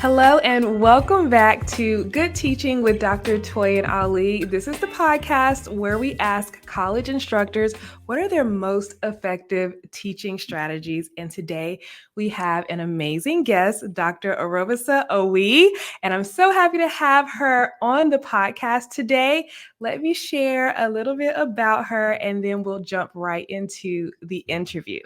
Hello and welcome back to Good Teaching with Dr. Toyin Alli. This is the podcast where we ask college instructors what are their most effective teaching strategies. And today we have an amazing guest, Dr. Orobosa Owie, and I'm so happy to have her on the podcast today. Let me share a little bit about her and then we'll jump right into the interview.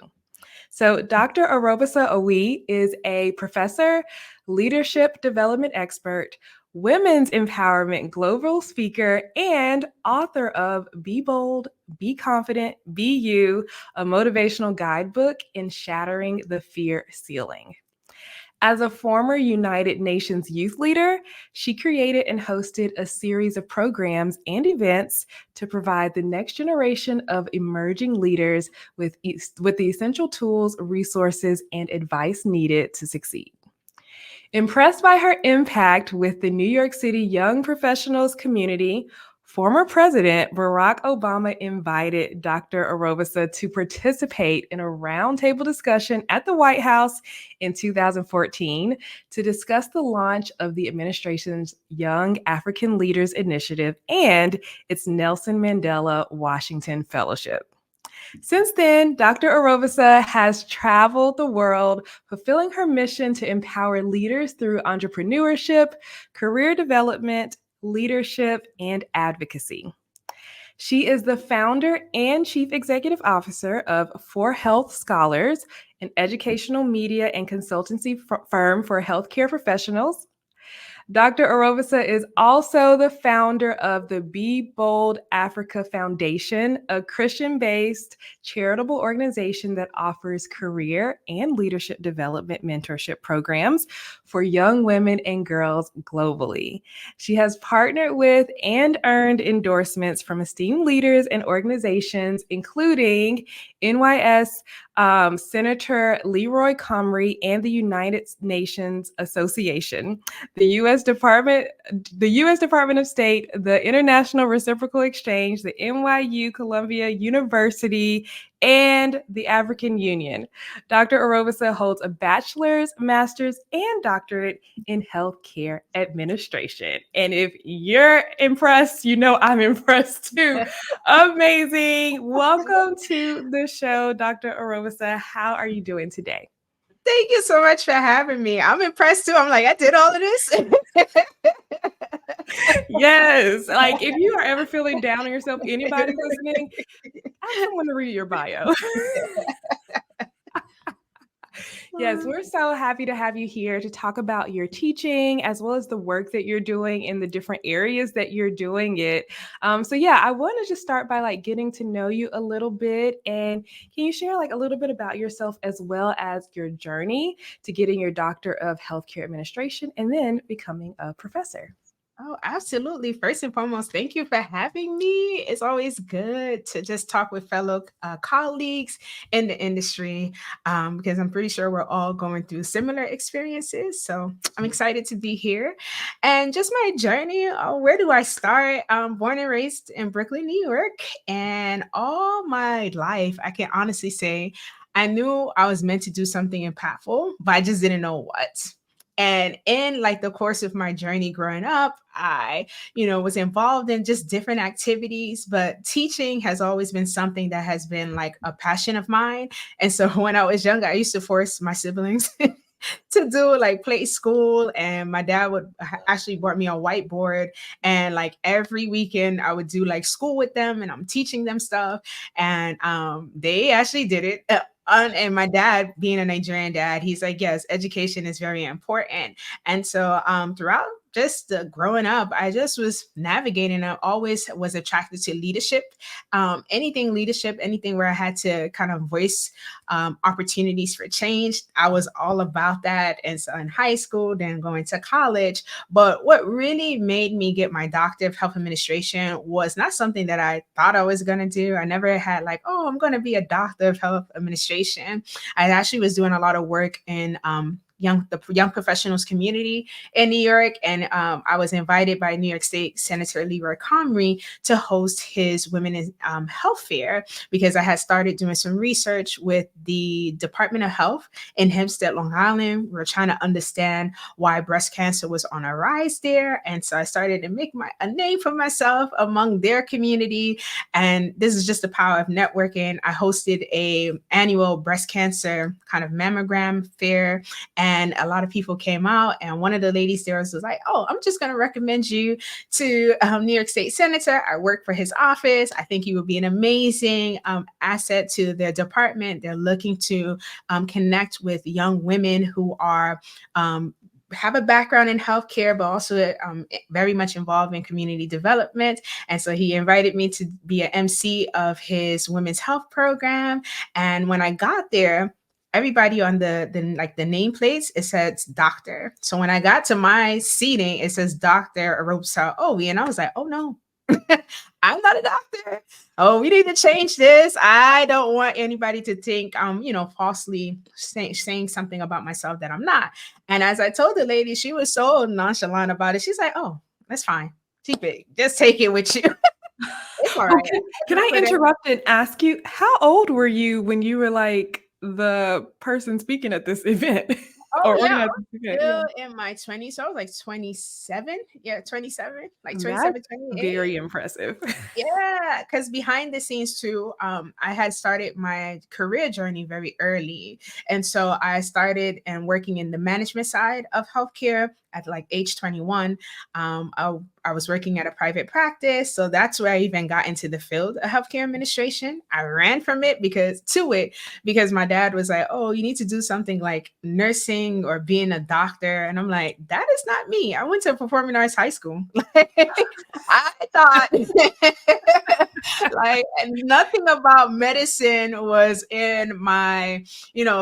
So, Dr. Orobosa Owie is a professor, leadership development expert, women's empowerment global speaker, and author of Be Bold, Be Confident, Be You, a motivational guidebook in Shattering the Fear Ceiling. As a former United Nations youth leader, she created and hosted a series of programs and events to provide the next generation of emerging leaders with the essential tools, resources, and advice needed to succeed. Impressed by her impact with the New York City young professionals community, former President Barack Obama invited Dr. Orobosa to participate in a roundtable discussion at the White House in 2014 to discuss the launch of the administration's Young African Leaders Initiative and its Nelson Mandela Washington Fellowship. Since then, Dr. Orobosa has traveled the world, fulfilling her mission to empower leaders through entrepreneurship, career development, leadership, and advocacy. She is the founder and chief executive officer of For Health Scholars, an educational media and consultancy firm for healthcare professionals. Dr. Orobosa is also the founder of the Be Bold Africa Foundation, a Christian-based charitable organization that offers career and leadership development mentorship programs for young women and girls globally. She has partnered with and earned endorsements from esteemed leaders and organizations, including NYS Senator Leroy Comrie and the United Nations Association, the U.S. Department of State, the International Reciprocal Exchange, the NYU Columbia University, and the African Union. Dr. Orobosa holds a bachelor's, master's, and doctorate in healthcare administration. And if you're impressed, you know I'm impressed too. Amazing. Welcome to the show, Dr. Orobosa. How are you doing today? Thank you so much for having me. I'm impressed too. I'm like, I did all of this. Yes. Like if you are ever feeling down on yourself, anybody listening, ask someone to read your bio. Yes, we're so happy to have you here to talk about your teaching as well as the work that you're doing in the different areas that you're doing it. I want to just start by getting to know you a little bit. And can you share a little bit about yourself as well as your journey to getting your Doctor of Healthcare Administration and then becoming a professor? Oh, absolutely. First and foremost, thank you for having me. It's always good to just talk with fellow colleagues in the industry because I'm pretty sure we're all going through similar experiences. So I'm excited to be here. And just my journey, where do I start? I'm born and raised in Brooklyn, New York. And all my life, I can honestly say, I knew I was meant to do something impactful, but I just didn't know what. And in the course of my journey growing up, I, was involved in just different activities, but teaching has always been something that has been a passion of mine. And so when I was younger, I used to force my siblings to do play school, and my dad would actually brought me a whiteboard, and every weekend I would do school with them, and I'm teaching them stuff, and they actually did it. And my dad, being a Nigerian dad, he's like, yes, education is very important. And so throughout just growing up, I just was navigating. I always was attracted to leadership, anything where I had to kind of voice opportunities for change. I was all about that. And so in high school, then going to college. But what really made me get my Doctor of Health Administration was not something that I thought I was going to do. I never had I'm going to be a Doctor of Health Administration. I actually was doing a lot of work in the young professionals community in New York, and I was invited by New York State Senator Leroy Comrie to host his Women in Health Fair, because I had started doing some research with the Department of Health in Hempstead, Long Island. We were trying to understand why breast cancer was on a rise there, and so I started to make a name for myself among their community. And this is just the power of networking. I hosted a annual breast cancer kind of mammogram fair, and a lot of people came out. And one of the ladies there was like, "Oh, I'm just going to recommend you to New York State Senator. I work for his office. I think you would be an amazing asset to their department. They're looking to connect with young women who are have a background in healthcare, but also very much involved in community development." And so he invited me to be an MC of his women's health program. And when I got there, everybody on the nameplates, it says doctor. So when I got to my seating, it says Dr. Orobosa Owie, and I was like, "Oh no, I'm not a doctor. Oh, we need to change this. I don't want anybody to think I'm, falsely saying something about myself that I'm not." And as I told the lady, she was so nonchalant about it. She's like, "Oh, that's fine. Keep it. Just take it with you." It's all Well, right. can I interrupt and ask you, how old were you when you were like the person speaking at this event Oh or yeah, organizing this event? Yeah. still in my 20s. So I was like 27. Yeah, 27, like That's 27, 28. very impressive. Yeah, because behind the scenes too, I had started my career journey very early. And so I started and working in the management side of healthcare at like age 21. I was working at a private practice. So that's where I even got into the field of healthcare administration. I ran from it because my dad was like, "Oh, you need to do something like nursing or being a doctor." And I'm like, "That is not me. I went to performing arts high school." I thought like nothing about medicine was in my,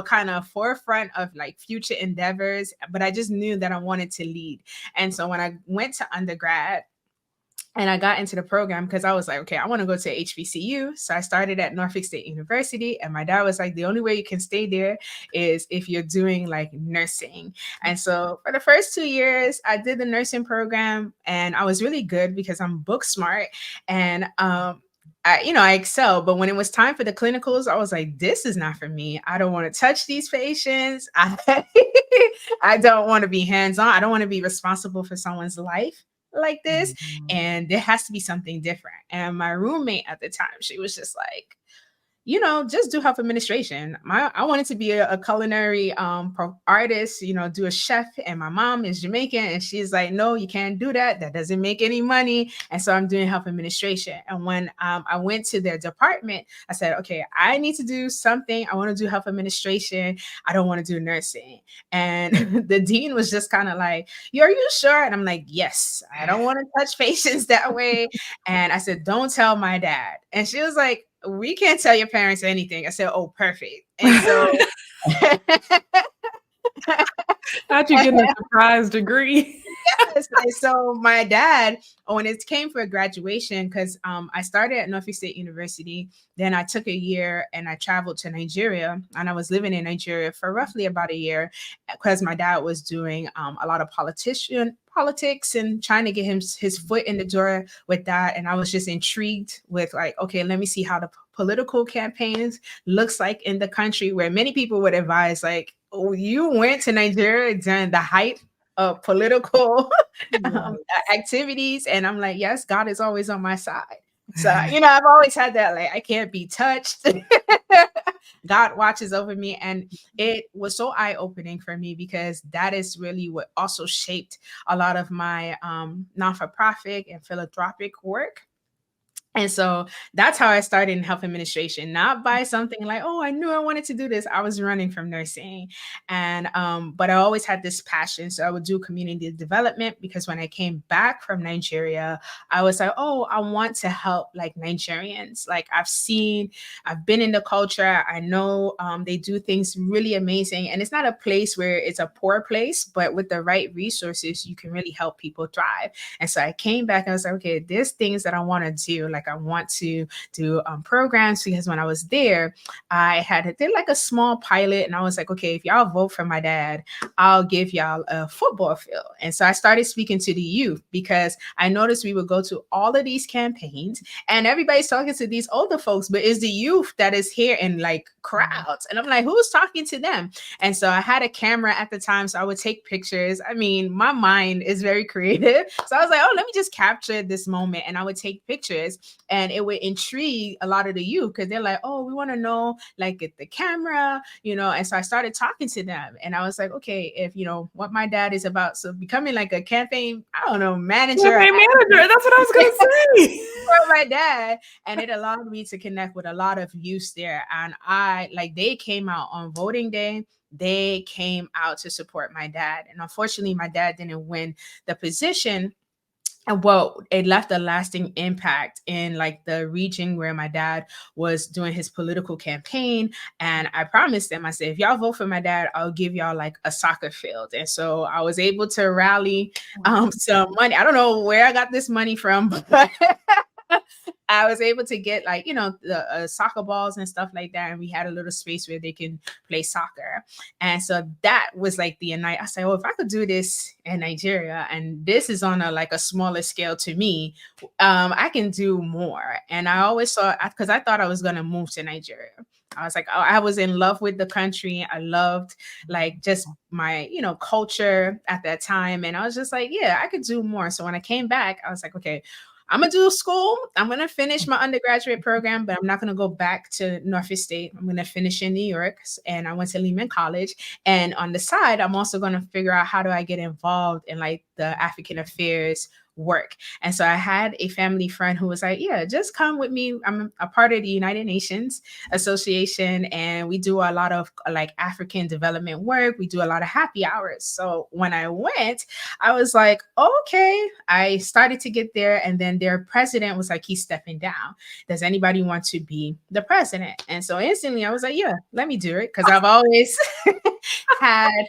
kind of forefront of like future endeavors, but I just knew that I wanted to lead. And so when I went to undergrad, and I got into the program because I was like, "Okay, I want to go to HBCU." So I started at Norfolk State University. And my dad was like, "The only way you can stay there is if you're doing like nursing." And so for the first 2 years, I did the nursing program, and I was really good because I'm book smart. And I excel. But when it was time for the clinicals, I was like, "This is not for me. I don't want to touch these patients. I don't want to be hands on. I don't want to be responsible for someone's life like this, Mhm. and there has to be something different." And my roommate at the time, she was just like, just do health administration. I wanted to be a culinary artist, do a chef. And my mom is Jamaican, and she's like, "No, you can't do that. That doesn't make any money." And so I'm doing health administration. And when I went to their department, I said, "Okay, I need to do something. I want to do health administration. I don't want to do nursing." And the dean was just kind of like, "Are you sure?" And I'm like, "Yes, I don't want to touch patients that way." And I said, "Don't tell my dad." And she was like, "We can't tell your parents anything." I said, "Oh, perfect." And so How'd you get a surprise degree? yes. And so my dad, when it came for graduation, because I started at Norfolk State University, then I took a year and I traveled to Nigeria, and I was living in Nigeria for roughly about a year because my dad was doing a lot of politics and trying to get his foot in the door with that. And I was just intrigued with like, okay, let me see how the political campaigns looks like in the country, where many people would advise like, "Oh, you went to Nigeria during the height of political um, Right. activities." And I'm like, "Yes, God is always on my side." So, I've always had that, like, I can't be touched. God watches over me. And it was so eye opening for me because that is really what also shaped a lot of my non for profit and philanthropic work. And so that's how I started in health administration, not by something like, "Oh, I knew I wanted to do this." I was running from nursing. And but I always had this passion. So I would do community development because when I came back from Nigeria, I was like, "Oh, I want to help like Nigerians." Like I've been in the culture. I know they do things really amazing. And it's not a place where it's a poor place, but with the right resources, you can really help people thrive. And so I came back and I was like, "Okay, there's things that I want to do." Like like, I want to do programs, because when I was there, I did like a small pilot, and I was like, okay, if y'all vote for my dad, I'll give y'all a football field. And so I started speaking to the youth, because I noticed we would go to all of these campaigns and everybody's talking to these older folks, but it's the youth that is here in like crowds. And I'm like, who's talking to them? And so I had a camera at the time, so I would take pictures. I mean, my mind is very creative. So I was like, oh, let me just capture this moment. And I would take pictures, and it would intrigue a lot of the youth, because they're like, oh, we want to know, like, get the camera, you know. And so I started talking to them, and I was like, okay, if you know what my dad is about, so becoming like a campaign, I don't know, manager. Campaign manager. That's what I was gonna say. For my dad. And it allowed me to connect with a lot of youth there. And they came out on voting day. They came out to support my dad. And unfortunately, my dad didn't win the position. And well, it left a lasting impact in like the region where my dad was doing his political campaign. And I promised them, I said, if y'all vote for my dad, I'll give y'all like a soccer field. And so I was able to rally some money. I don't know where I got this money from, but I was able to get, like, you know, the soccer balls and stuff like that. And we had a little space where they can play soccer. And so that was like the night I said, oh, if I could do this in Nigeria, and this is on a smaller scale to me, I can do more. And I always saw, because I thought I was going to move to Nigeria. I was like, oh, I was in love with the country. I loved like just my, you know, culture at that time. And I was just like, yeah, I could do more. So when I came back, I was like, okay, I'm gonna do school. I'm gonna finish my undergraduate program, but I'm not gonna go back to Norfolk State. I'm gonna finish in New York, and I went to Lehman College. And on the side, I'm also gonna figure out how do I get involved in like the African affairs work. And so I had a family friend who was like, yeah, just come with me. I'm a part of the United Nations Association, and we do a lot of like African development work. We do a lot of happy hours. So when I went, I was like, okay. I started to get there, and then their president was like, he's stepping down. Does anybody want to be the president? And so instantly I was like, yeah, let me do it, because I've always had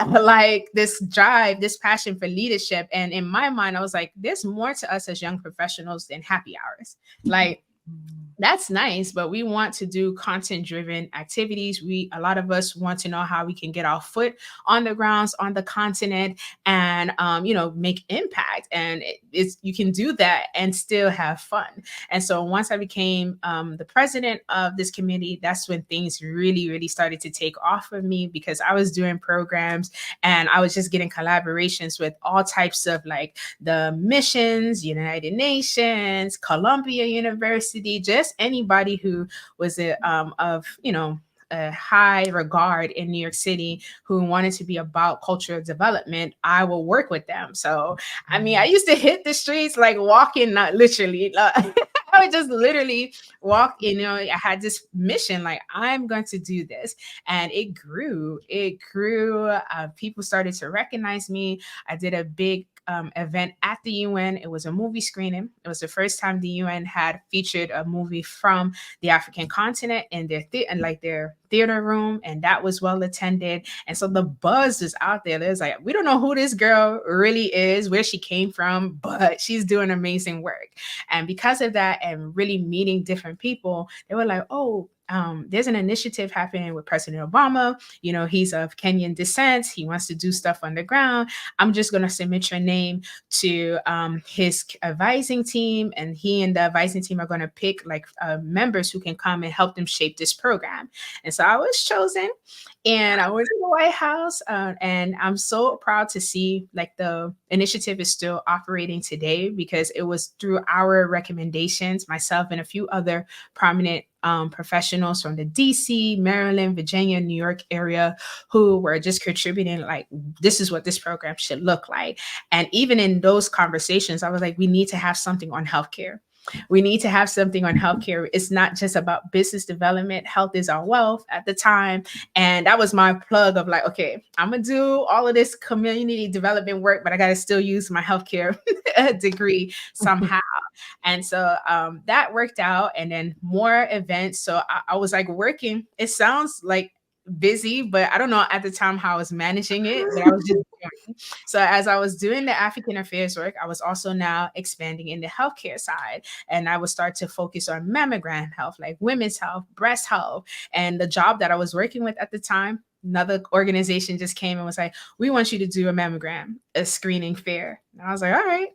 like this drive, this passion for leadership. And in my mind, I was like, there's more to us as young professionals than happy hours. Like, that's nice, but we want to do content driven activities. A lot of us want to know how we can get our foot on the grounds on the continent, and you know, make impact. And you can do that and still have fun. And so once I became the president of this committee, that's when things really, really started to take off for me, because I was doing programs and I was just getting collaborations with all types of like the missions, United Nations, Columbia University, just anybody who was of, you know, a high regard in New York City, who wanted to be about cultural development. I will work with them. So, I mean, I used to hit the streets like walking, not literally. I would just literally walk, you know. I had this mission, like, I'm going to do this. And it grew. It grew. People started to recognize me. I did a big event at the UN. It was a movie screening. It was the first time the UN had featured a movie from the African continent in their their theater room, and that was well attended. And so the buzz is out there. There's like, we don't know who this girl really is, where she came from, but she's doing amazing work. And because of that, and really meeting different people, they were like, oh, there's an initiative happening with President Obama. You know, he's of Kenyan descent. He wants to do stuff on the ground. I'm just going to submit your name to his advising team, and he and the advising team are going to pick like members who can come and help them shape this program. And so I was chosen, and I went to the White House, and I'm so proud to see like the initiative is still operating today, because it was through our recommendations, myself and a few other prominent professionals from the DC, Maryland, Virginia, New York area, who were just contributing like, this is what this program should look like. And even in those conversations, I was like, we need to have something on healthcare. We need to have something on healthcare. It's not just about business development. Health is our wealth at the time. And that was my plug of like, okay, I'm going to do all of this community development work, but I got to still use my healthcare degree somehow. And so that worked out. And then more events. So I was like working. It sounds like busy, but I don't know at the time how I was managing it, but I was just important. So as I was doing the African affairs work, I was also now expanding in the healthcare side. And I would start to focus on mammogram health, like women's health, breast health. And the job that I was working with at the time, another organization just came and was like, we want you to do a mammogram, a screening fair. And I was like, all right.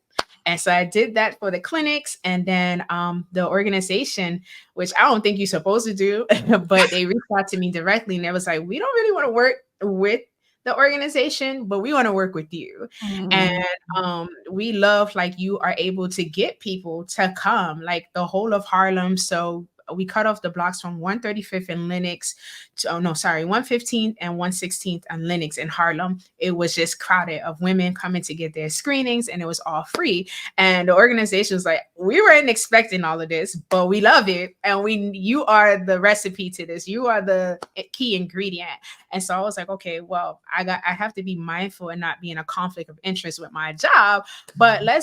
And so I did that for the clinics. And then the organization, which I don't think you're supposed to do, but they reached out to me directly and they was like, we don't really want to work with the organization, but we want to work with you. And Mhm. we love like you are able to get people to come, like the whole of Harlem. So we cut off the blocks from 135th and Lenox to, oh no, sorry, 115th and 116th and Lenox in Harlem. It was just crowded of women coming to get their screenings and it was all free. And the organization was like, we weren't expecting all of this, but we love it. And you are the recipe to this. You are the key ingredient. And so I was like, okay, well, I have to be mindful and not be in a conflict of interest with my job. But let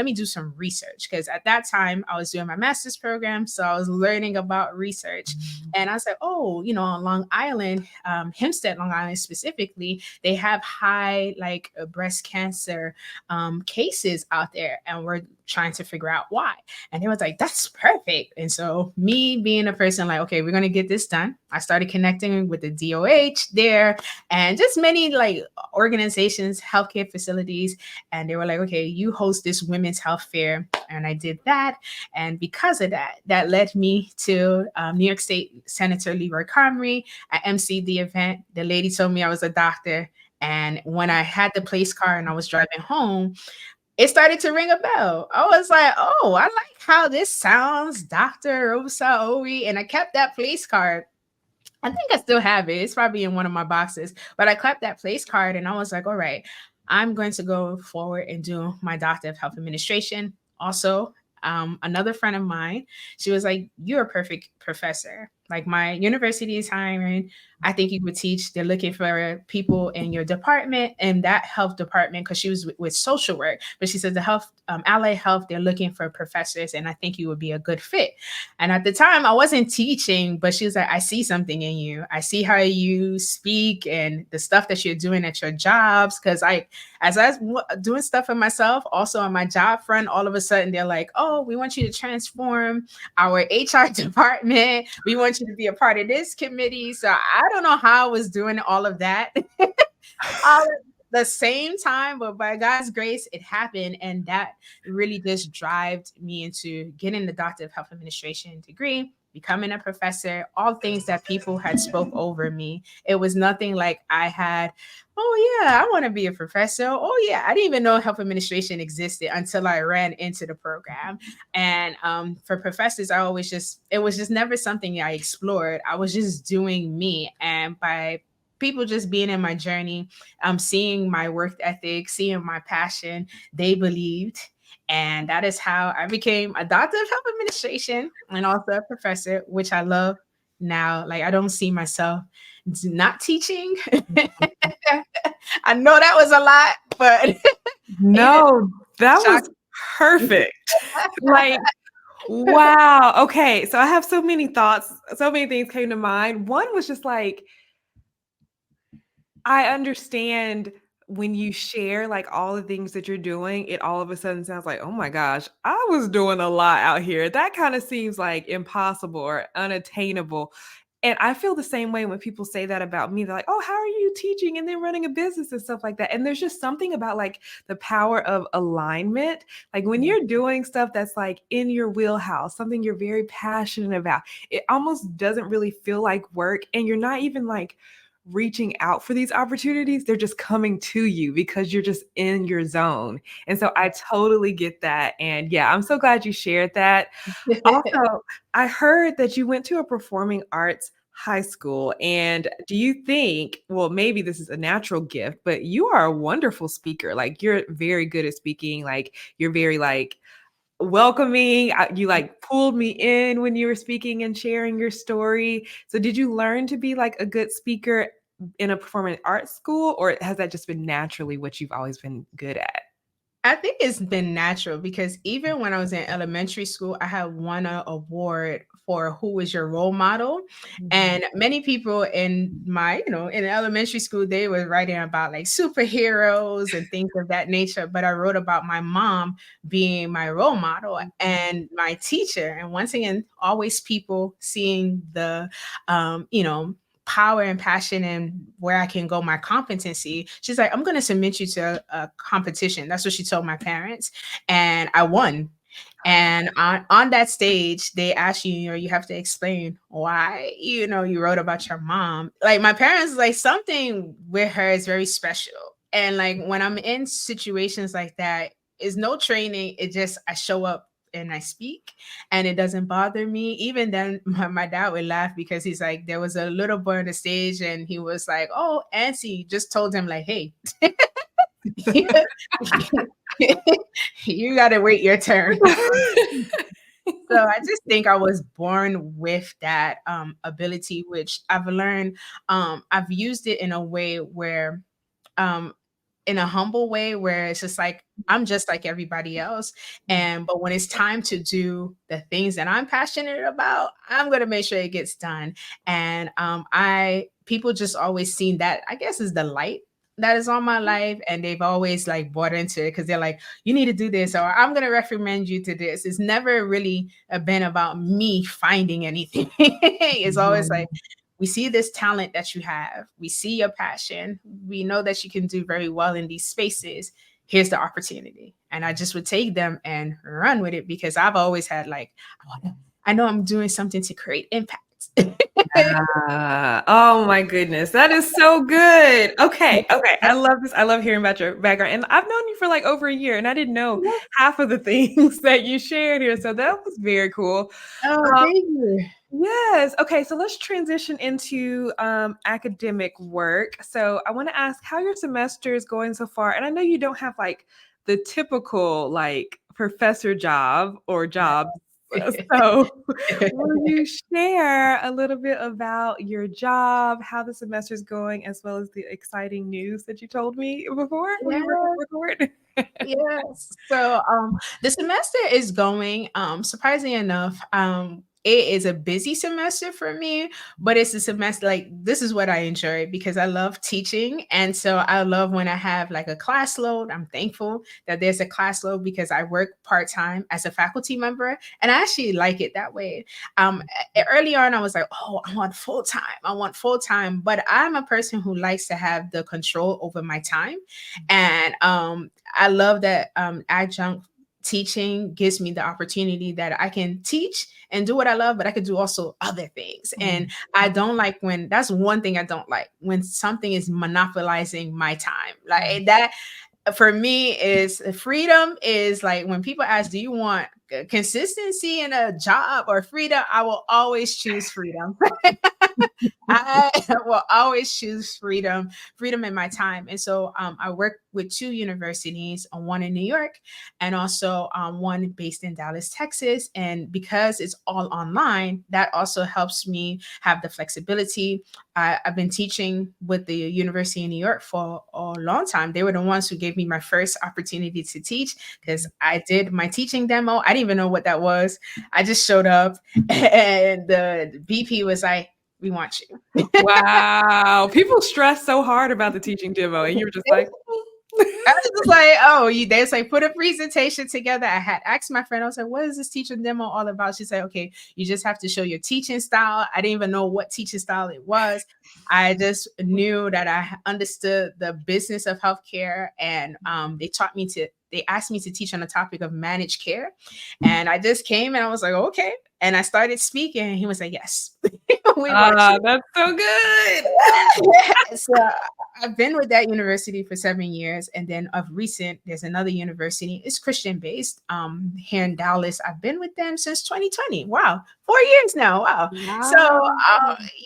me do some research. Because at that time I was doing my master's program. So I was learning about research. And I said, oh, on Long Island, Hempstead, Long Island specifically, they have high like breast cancer cases out there. And we're trying to figure out why. And they was like, that's perfect. And so me being a person like, okay, we're going to get this done. I started connecting with the DOH there and just many like organizations, healthcare facilities. And they were like, okay, you host this women's health fair. And I did that. And because of that, that led me to New York State Senator Leroy Comrie. I emceed the event. The lady told me I was a doctor. And when I had the place card and I was driving home, it started to ring a bell. I was like, oh, I like how this sounds, Dr. Orobosa Owie. And I kept that place card. I think I still have it. It's probably in one of my boxes. But I kept that place card and I was like, all right, I'm going to go forward and do my Doctor of Health Administration. Also, another friend of mine, she was like, you're a perfect professor. Like my university is hiring. I think you would teach. They're looking for people in your department and that health department because she was with social work. But she said the health, allied health, they're looking for professors, and I think you would be a good fit. And at the time, I wasn't teaching, but she was like, I see something in you. I see how you speak and the stuff that you're doing at your jobs. Because as I was doing stuff for myself, also on my job front, all of a sudden they're like, oh, we want you to transform our HR department. We want you to be a part of this committee. So I don't know how I was doing all of that all at the same time, but by God's grace, it happened. And that really just drove me into getting the Doctor of Health Administration degree, becoming a professor, all things that people had spoke over me. It was nothing like I had, oh yeah, I want to be a professor. Oh yeah, I didn't even know health administration existed until I ran into the program. And for professors, it was just never something I explored. I was just doing me. And by people just being in my journey, seeing my work ethic, seeing my passion, they believed. And that is how I became a Doctor of Health Administration and also a professor, which I love now. Like, I don't see myself not teaching. I know that was a lot, but even No, that shock. was perfect. Like, wow. Okay. So I have so many thoughts. So many things came to mind. One was just like, I understand when you share like all the things that you're doing, it all of a sudden sounds like, oh my gosh, I was doing a lot out here. That kind of seems like impossible or unattainable. And I feel the same way when people say that about me. They're like, oh, how are you teaching and then running a business and stuff like that? And there's just something about like the power of alignment. Like when Yeah. you're doing stuff that's like in your wheelhouse, something you're very passionate about, it almost doesn't really feel like work. And you're not even like reaching out for these opportunities. They're just coming to you because you're just in your zone. And so I totally get that. And yeah, I'm so glad you shared that. Also, I heard that you went to a performing arts high school. And do you think, well, maybe this is a natural gift, but you are a wonderful speaker. Like you're very good at speaking. Like you're very like welcoming. You like pulled me in when you were speaking and sharing your story. So did you learn to be like a good speaker in a performing arts school, or has that just been naturally what you've always been good at? I think it's been natural because even when I was in elementary school, I had won an award for who is your role model. And many people in my, in elementary school, they were writing about like superheroes and things of that nature. But I wrote about my mom being my role model and my teacher. And once again, always people seeing the, power and passion and where I can go, my competency. She's like, I'm going to submit you to a competition. That's what she told my parents. And I won. And on that stage, they ask you, you have to explain why, you wrote about your mom. Like my parents, like something with her is very special. And like when I'm in situations like that, is no training. It just, I show up and I speak and it doesn't bother me. Even then, my dad would laugh because he's like, there was a little boy on the stage and he was like, oh, Auntie just told him like, hey, you got to wait your turn. So I just think I was born with that ability, which I've learned. I've used it in a way where, in a humble way, where it's just like, I'm just like everybody else. But when it's time to do the things that I'm passionate about, I'm going to make sure it gets done. And people just always seen that, I guess, is the light that is on my life. And they've always like bought into it because they're like, you need to do this, or I'm going to recommend you to this. It's never really been about me finding anything. It's always like, we see this talent that you have. We see your passion. We know that you can do very well in these spaces. Here's the opportunity. And I just would take them and run with it because I've always had like, I know I'm doing something to create impact. Oh my goodness. That is so good. Okay. I love this. I love hearing about your background. And I've known you for like over a year and I didn't know half of the things that you shared here. So that was very cool. Oh, thank you. Yes. Okay. So let's transition into academic work. So I want to ask how your semester is going so far. And I know you don't have like the typical like professor job or job. So will you share a little bit about your job, how the semester is going, as well as the exciting news that you told me before when you were going to record? Yes. So the semester is going surprisingly enough, it is a busy semester for me, but it's a semester like this is what I enjoy because I love teaching. And so I love when I have like a class load. I'm thankful that there's a class load because I work part-time as a faculty member and I actually like it that way. Early on, I was like, oh, I want full time. I want full time. But I'm a person who likes to have the control over my time. And I love that adjunct teaching gives me the opportunity that I can teach and do what I love, but I could do also other things. And I don't like when that's one thing I don't like when something is monopolizing my time like that. For me is freedom is like when people ask, do you want consistency in a job or freedom? I will always choose freedom. I will always choose freedom in my time. And so I work with two universities, one in New York and also one based in Dallas, Texas. And because it's all online, that also helps me have the flexibility. I've been teaching with the University of New York for a long time. They were the ones who gave me my first opportunity to teach because I did my teaching demo. I didn't even know what that was. I just showed up and the BP was like, we want you. Wow. People stress so hard about the teaching demo, and you were just like, I was just like, oh, they say put a presentation together. I had asked my friend, I was like, what is this teaching demo all about? She said, okay, you just have to show your teaching style. I didn't even know what teaching style it was. I just knew that I understood the business of healthcare. And they asked me to teach on the topic of managed care. And I just came and I was like, okay. And I started speaking and he was like, yes. that's so good. So I've been with that university for 7 years. And then of recent, there's another university. It's Christian based here in Dallas. I've been with them since 2020. Wow. 4 years now. Wow. So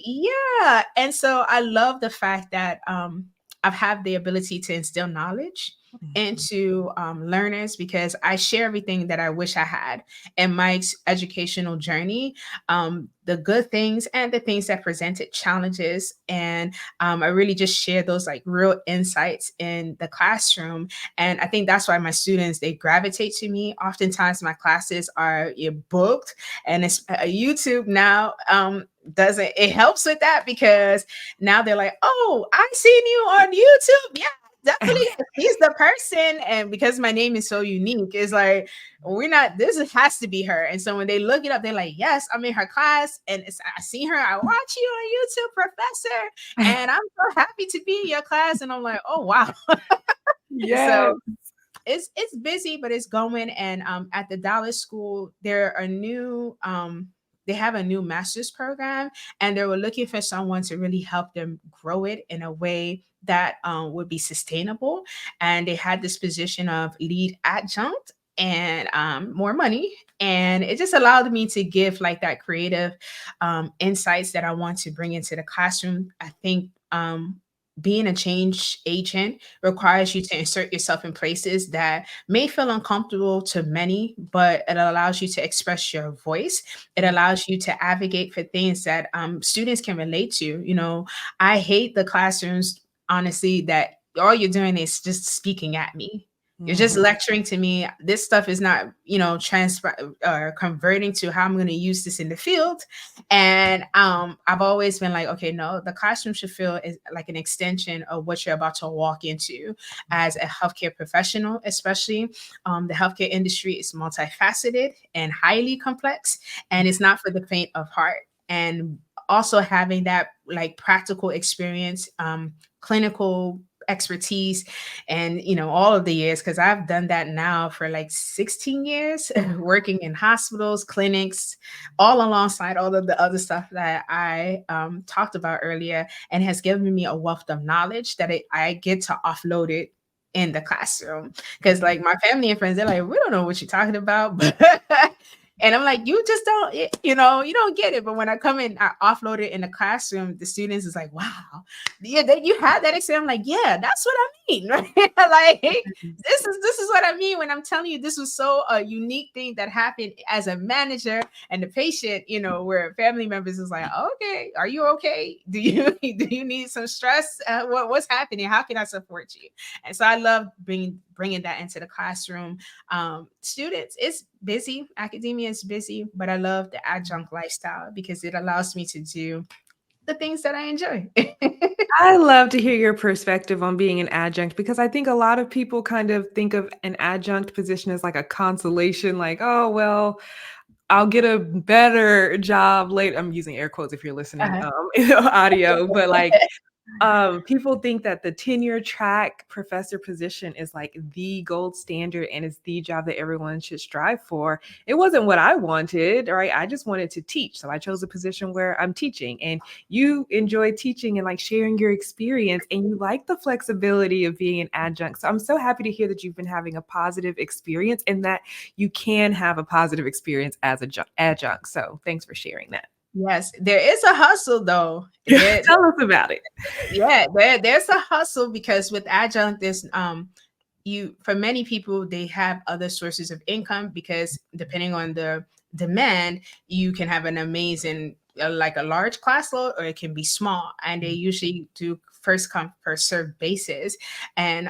yeah. And so I love the fact that I've had the ability to instill knowledge into learners because I share everything that I wish I had in my educational journey, the good things and the things that presented challenges. And I really just share those like real insights in the classroom. And I think that's why my students, they gravitate to me. Oftentimes my classes are booked, and it's YouTube now. Doesn't it helps with that because now they're like, oh, I seen you on YouTube. Yeah, definitely he's the person. And because my name is so unique, it's like we're not, this has to be her. And so when they look it up, they're like, yes, I'm in her class and I see her, I watch you on YouTube, professor, and I'm so happy to be in your class. And I'm like, oh wow. Yes. So it's busy, but it's going. And at the Dallas school, there are new they have a new master's program, and they were looking for someone to really help them grow it in a way that would be sustainable. And they had this position of lead adjunct and more money. And it just allowed me to give like that creative insights that I want to bring into the classroom. I think being a change agent requires you to insert yourself in places that may feel uncomfortable to many, but it allows you to express your voice. It allows you to advocate for things that students can relate to. You know, I hate the classrooms, honestly, that all you're doing is just speaking at me. You're just Mhm. lecturing to me. This stuff is not, transfer or converting to how I'm going to use this in the field. And I've always been like, okay, no, the classroom should feel is like an extension of what you're about to walk into as a healthcare professional, especially. The healthcare industry is multifaceted and highly complex, and it's not for the faint of heart. And also having that like practical experience, clinical expertise, and all of the years, because I've done that now for like 16 years working in hospitals, clinics, all alongside all of the other stuff that I talked about earlier, and has given me a wealth of knowledge that I get to offload it in the classroom. Because like my family and friends, they're like, we don't know what you're talking about. And I'm like, you just don't, you don't get it. But when I come in, I offload it in the classroom, the students is like, wow, yeah, that you had that experience. I'm like, yeah, that's what I mean. Right? Like, this is what I mean when I'm telling you this was so a unique thing that happened as a manager and the patient, where family members is like, okay, are you okay? Do you do you need some stress? What's happening? How can I support you? And so I love bringing that into the classroom. Students, it's busy. Academia is busy, but I love the adjunct lifestyle because it allows me to do the things that I enjoy. I love to hear your perspective on being an adjunct because I think a lot of people kind of think of an adjunct position as like a consolation, like, oh, well, I'll get a better job later. I'm using air quotes if you're listening, Uh-huh. audio, but like people think that the tenure track professor position is like the gold standard and it's the job that everyone should strive for. It wasn't what I wanted, right? I just wanted to teach. So I chose a position where I'm teaching, and you enjoy teaching and like sharing your experience, and you like the flexibility of being an adjunct. So I'm so happy to hear that you've been having a positive experience and that you can have a positive experience as a adjunct. So thanks for sharing that. Yes, there is a hustle though. There, Tell us about it. yeah, there's a hustle because with adjunct, there's you for many people they have other sources of income because depending on the demand, you can have an amazing like a large class load or it can be small, and they usually do first come first serve basis. And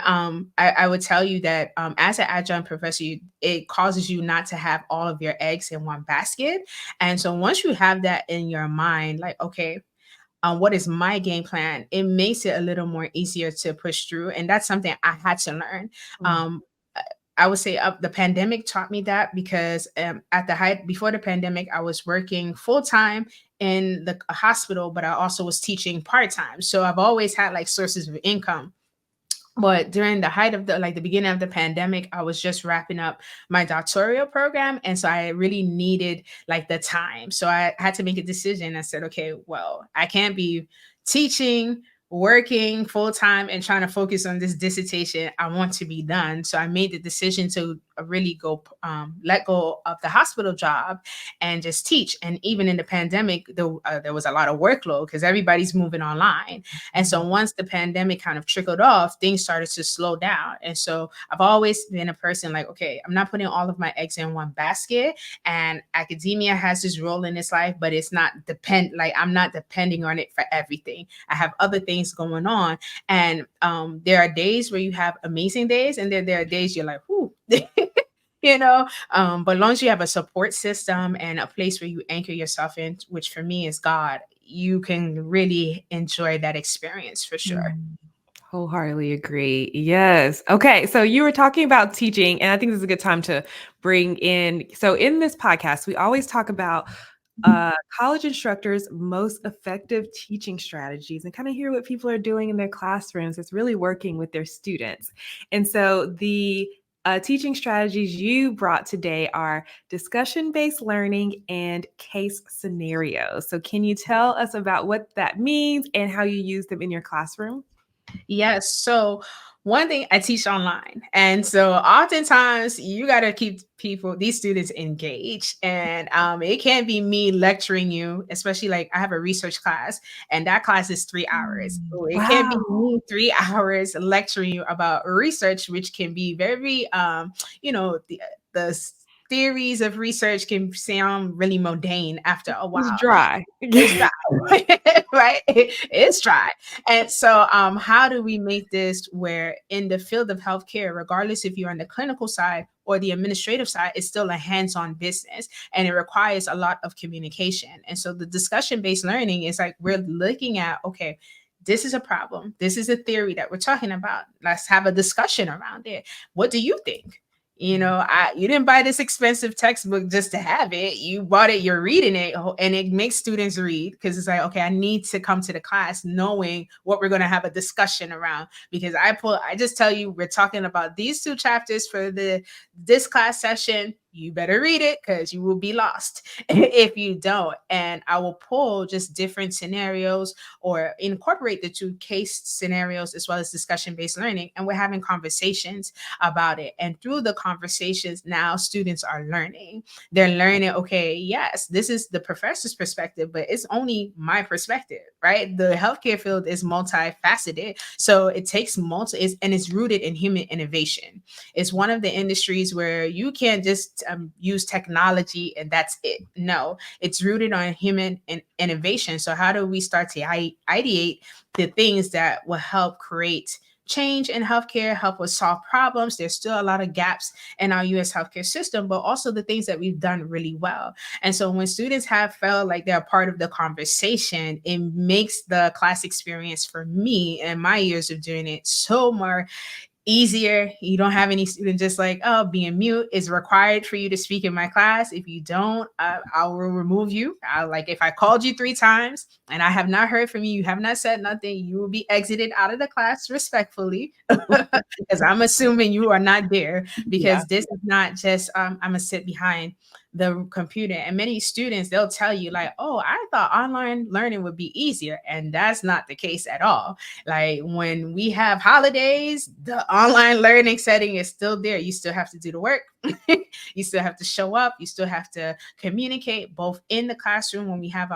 I would tell you that as an adjunct professor, it causes you not to have all of your eggs in one basket. And so once you have that in your mind, like, okay, what is my game plan, it makes it a little more easier to push through. And that's something I had to learn. Mm, um, I would say the pandemic taught me that because at the height before the pandemic, I was working full time in the hospital, but I also was teaching part time. So I've always had like sources of income. But during the height of the beginning of the pandemic, I was just wrapping up my doctoral program, and so I really needed like the time. So I had to make a decision. I said, okay, well, I can't be teaching, working full time, and trying to focus on this dissertation I want to be done. So I made the decision to really go let go of the hospital job and just teach. And even in the pandemic, there was a lot of workload because everybody's moving online. And so once the pandemic kind of trickled off, things started to slow down. And so I've always been a person like, okay, I'm not putting all of my eggs in one basket. And academia has this role in this life, but it's not like I'm not depending on it for everything. I have other things going on. And there are days where you have amazing days, and then there are days you're like, whoo. But as long as you have a support system and a place where you anchor yourself in, which for me is God, you can really enjoy that experience for sure. Mm. Wholeheartedly agree. Yes. Okay. So you were talking about teaching, and I think this is a good time to bring in. So in this podcast, we always talk about college instructors' most effective teaching strategies and kind of hear what people are doing in their classrooms that's really working with their students. And so the teaching strategies you brought today are discussion based learning and case scenarios. So, can you tell us about what that means and how you use them in your classroom? Yes. So one thing, I teach online. And so oftentimes you got to keep these students engaged. And it can't be me lecturing you, especially like I have a research class and that class is 3 hours. So it can't be Wow. me 3 hours lecturing you about research, which can be very, the theories of research can sound really mundane after a It's while. dry. It's dry, right? It's dry. And so, how do we make this where in the field of healthcare, regardless if you're on the clinical side or the administrative side, it's still a hands-on business and it requires a lot of communication. And so the discussion-based learning is like we're looking at, okay, this is a problem. This is a theory that we're talking about. Let's have a discussion around it. What do you think? You didn't buy this expensive textbook just to have it. You bought it, you're reading it, and it makes students read because it's like, okay, I need to come to the class knowing what we're going to have a discussion around. Because I just tell you, we're talking about these two chapters for this class session. You better read it because you will be lost if you don't. And I will pull just different scenarios or incorporate the two case scenarios as well as discussion based learning. And we're having conversations about it. And through the conversations, now students are learning. They're learning, okay, yes, this is the professor's perspective, but it's only my perspective, right? The healthcare field is multifaceted. So it takes and it's rooted in human innovation. It's one of the industries where you can't just use technology and that's it. No, it's rooted on human innovation. So how do we start to ideate the things that will help create change in healthcare, help us solve problems? There's still a lot of gaps in our US healthcare system, but also the things that we've done really well. And so when students have felt like they're part of the conversation, it makes the class experience for me and my years of doing it so more easier. You don't have any student just like, oh, being mute is required for you to speak in my class. If you don't, I will remove you. Like if I called you 3 times and I have not heard from you, you have not said nothing, you will be exited out of the class respectfully because I'm assuming you are not there Yeah. because this is not just I'm gonna sit behind the computer. And many students, they'll tell you like, oh, I thought online learning would be easier, and that's not the case at all. Like when we have holidays, the online learning setting is still there. You still have to do the work. You still have to show up. You still have to communicate both in the classroom when we have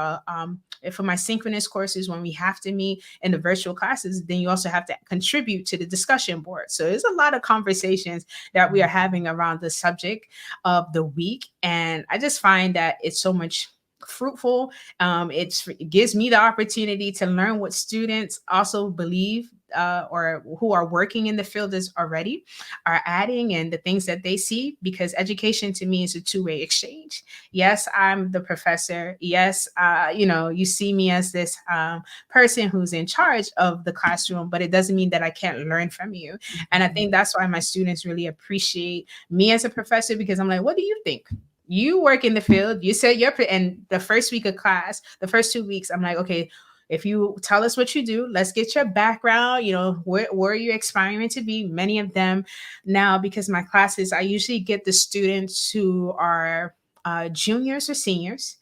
for my synchronous courses, when we have to meet in the virtual classes, then you also have to contribute to the discussion board. So there's a lot of conversations that we are having around the subject of the week. And I just find that it's so much fruitful. It gives me the opportunity to learn what students also believe or who are working in the field is already are adding and the things that they see, because education to me is a two-way exchange. Yes, I'm the professor. Yes, you see me as this person who's in charge of the classroom, but it doesn't mean that I can't learn from you. And I think that's why my students really appreciate me as a professor, because I'm like, what do you think? You work in the field. You said and the first week of class, the first 2 weeks, I'm like, okay, if you tell us what you do, let's get your background, where you're aspiring to be. Many of them now, because my classes, I usually get the students who are juniors or seniors.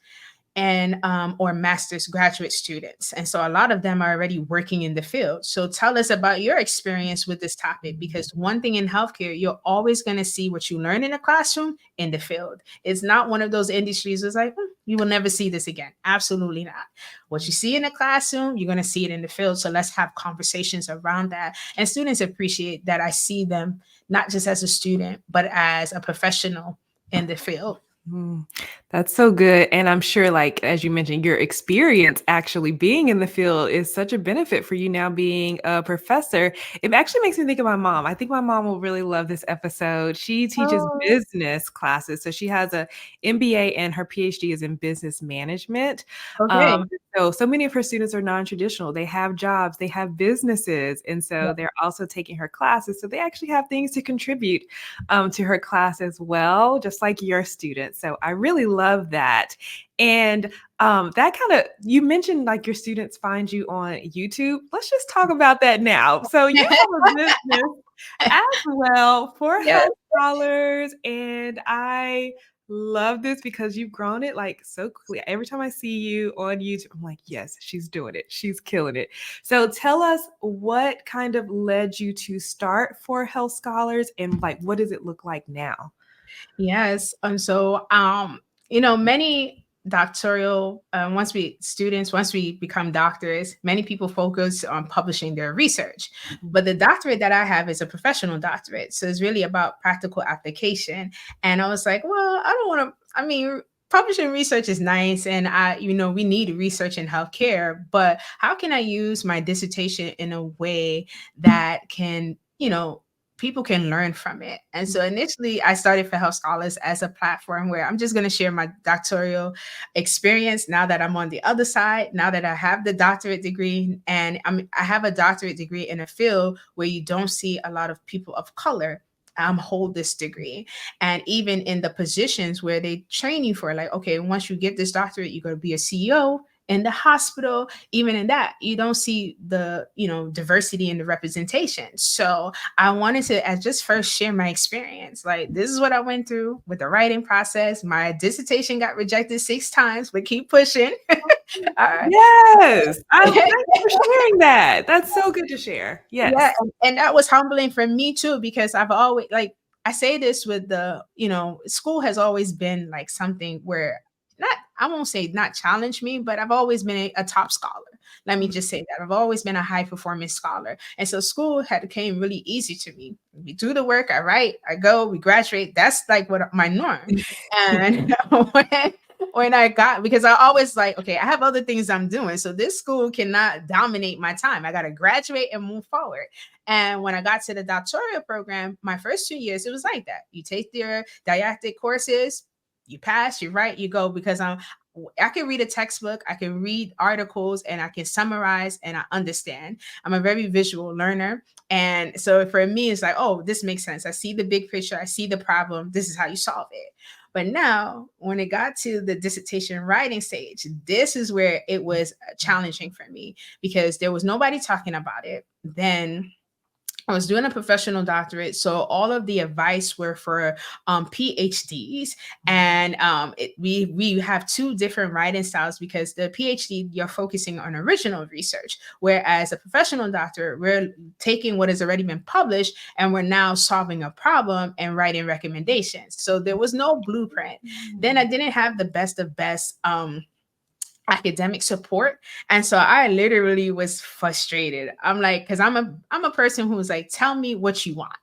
and or master's graduate students. And so a lot of them are already working in the field. So tell us about your experience with this topic, because one thing in healthcare, you're always going to see what you learn in the classroom in the field. It's not one of those industries that's like, you will never see this again. Absolutely not. What you see in the classroom, you're going to see it in the field. So let's have conversations around that. And students appreciate that I see them not just as a student, but as a professional in the field. Mm, that's so good. And I'm sure, like, as you mentioned, your experience actually being in the field is such a benefit for you now being a professor. It actually makes me think of my mom. I think my mom will really love this episode. She teaches Oh, business classes. So she has a MBA and her PhD is in business management. okay. So many of her students are non-traditional. They have jobs, they have businesses, and so they're also taking her classes. So they actually have things to contribute to her class as well, just like your students. So I really love that. And that kind of, you mentioned like your students find you on YouTube. Let's just talk about that now. So you have a business as well for Yes. health scholars, and I love this because you've grown it like so quickly. Every time I see you on YouTube, I'm like, yes, she's doing it. She's killing it. So tell us what kind of led you to start for health scholars, and like what does it look like now? Yes. And so, many doctoral, once we become doctors, many people focus on publishing their research. But the doctorate that I have is a professional doctorate. So it's really about practical application. And I was like, well, I don't want to, I mean, publishing research is nice. And we need research in healthcare, but how can I use my dissertation in a way that can, people can learn from it. And so initially I started for Health Scholars as a platform where I'm just going to share my doctoral experience now that I'm on the other side, now that I have the doctorate degree, and I have a doctorate degree in a field where you don't see a lot of people of color hold this degree. And even in the positions where they train you for, like, okay, once you get this doctorate, you're going to be a CEO in the hospital. Even in that, you don't see the diversity in the representation. So I wanted to just first share my experience. Like, this is what I went through with the writing process. My dissertation got rejected 6 times, but keep pushing. All right. Yes. Thank you for sharing that. That's so good to share. Yeah, Yes. and that was humbling for me too, because I've always, like, I say this with school has always been like something where, not, I won't say not challenge me, but I've always been a top scholar. Let me just say that I've always been a high performance scholar, and so school had came really easy to me. We do the work, I write, I go, we graduate. That's like what my norm. And when I got, because I always like, okay, I have other things I'm doing. So this school cannot dominate my time. I got to graduate and move forward. And when I got to the doctoral program, my first 2 years, it was like that. You take their didactic courses, you pass, you write, you go, because I can read a textbook, I can read articles, and I can summarize and I understand. I'm a very visual learner. And so for me, it's like, oh, this makes sense. I see the big picture, I see the problem. This is how you solve it. But now, when it got to the dissertation writing stage, this is where it was challenging for me, because there was nobody talking about it. Then I was doing a professional doctorate, so all of the advice were for PhDs, and we have two different writing styles, because the PhD, you're focusing on original research, whereas a professional doctorate, we're taking what has already been published and we're now solving a problem and writing recommendations. So there was no blueprint. Then I didn't have the best of best academic support, and so I literally was frustrated. I'm like, because I'm a person who's like, tell me what you want.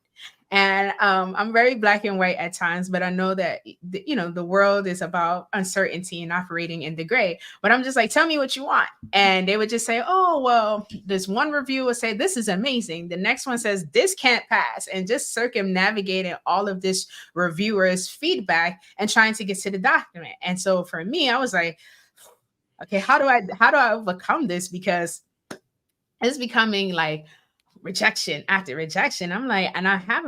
And I'm very black and white at times, but I know that the world is about uncertainty and operating in the gray. But I'm just like, tell me what you want. And they would just say, oh, well, this one review would say this is amazing, the next one says this can't pass, and just circumnavigating all of this reviewers feedback and trying to get to the document. And so for me, I was like, okay, how do I overcome this? Because it's becoming like rejection after rejection. I'm like, and I have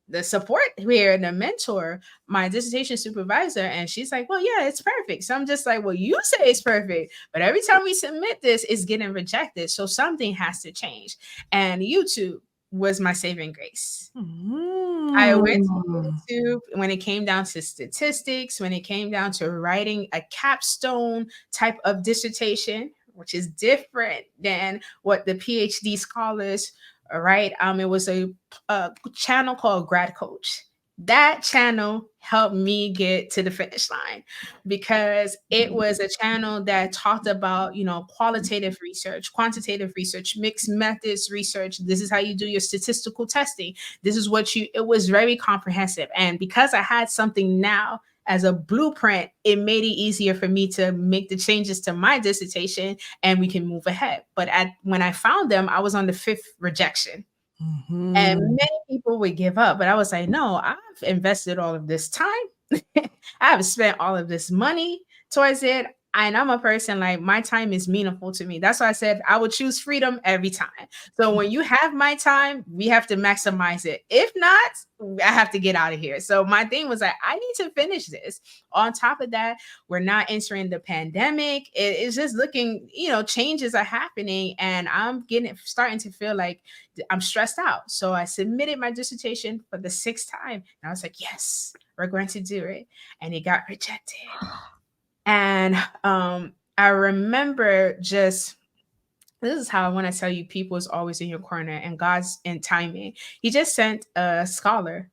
the support here and the mentor, my dissertation supervisor, and she's like, well, yeah, it's perfect. So I'm just like, well, you say it's perfect, but every time we submit this, it's getting rejected. So something has to change. And YouTube, was my saving grace. I went to Mm. YouTube when it came down to statistics, when it came down to writing a capstone type of dissertation, which is different than what the PhD scholars write. It was a channel called Grad Coach. That channel helped me get to the finish line because it was a channel that talked about, qualitative research, quantitative research, mixed methods research. This is how you do your statistical testing. This is what it was very comprehensive. And because I had something now as a blueprint, it made it easier for me to make the changes to my dissertation and we can move ahead. But when I found them, I was on the fifth rejection. And Mhm. many people would give up, but I was like, no, I've invested all of this time. I have spent all of this money towards it. And I'm a person like my time is meaningful to me. That's why I said I would choose freedom every time. So when you have my time, we have to maximize it. If not, I have to get out of here. So my thing was like, I need to finish this. On top of that, we're not entering the pandemic. It's just looking, changes are happening, and I'm starting to feel like I'm stressed out. So I submitted my dissertation for the sixth time. And I was like, yes, we're going to do it. And it got rejected. And I remember just this is how I want to tell you people is always in your corner and God's in timing. He just sent a scholar.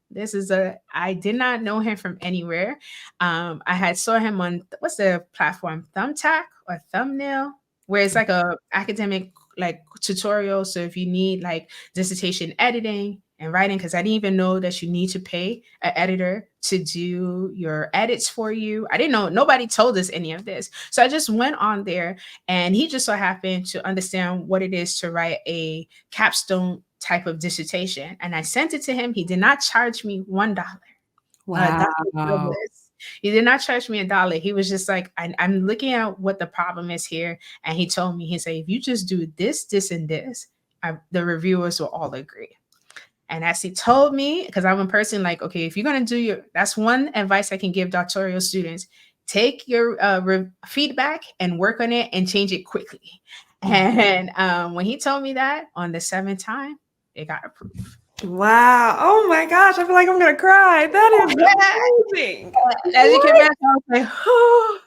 I did not know him from anywhere. I had saw him on what's the platform? Thumbtack or Thumbnail, where it's like a academic like tutorial. So if you need like dissertation editing and writing, because I didn't even know that you need to pay an editor to do your edits for you. I didn't know, nobody told us any of this. So I just went on there, and he just so happened to understand what it is to write a capstone type of dissertation. And I sent it to him. He did not charge me $1. Dr. Wow. Douglas. He did not charge me $1. He was just like, I'm looking at what the problem is here. And he told me, he said, if you just do this, this, and this, the reviewers will all agree. And as he told me, because I'm a person like, okay, if you're going to that's one advice I can give doctoral students. Take your feedback and work on it and change it quickly. And when he told me that on the seventh time, it got approved. Wow. Oh my gosh. I feel like I'm going to cry. That is amazing. As you can What? imagine, I was like, oh,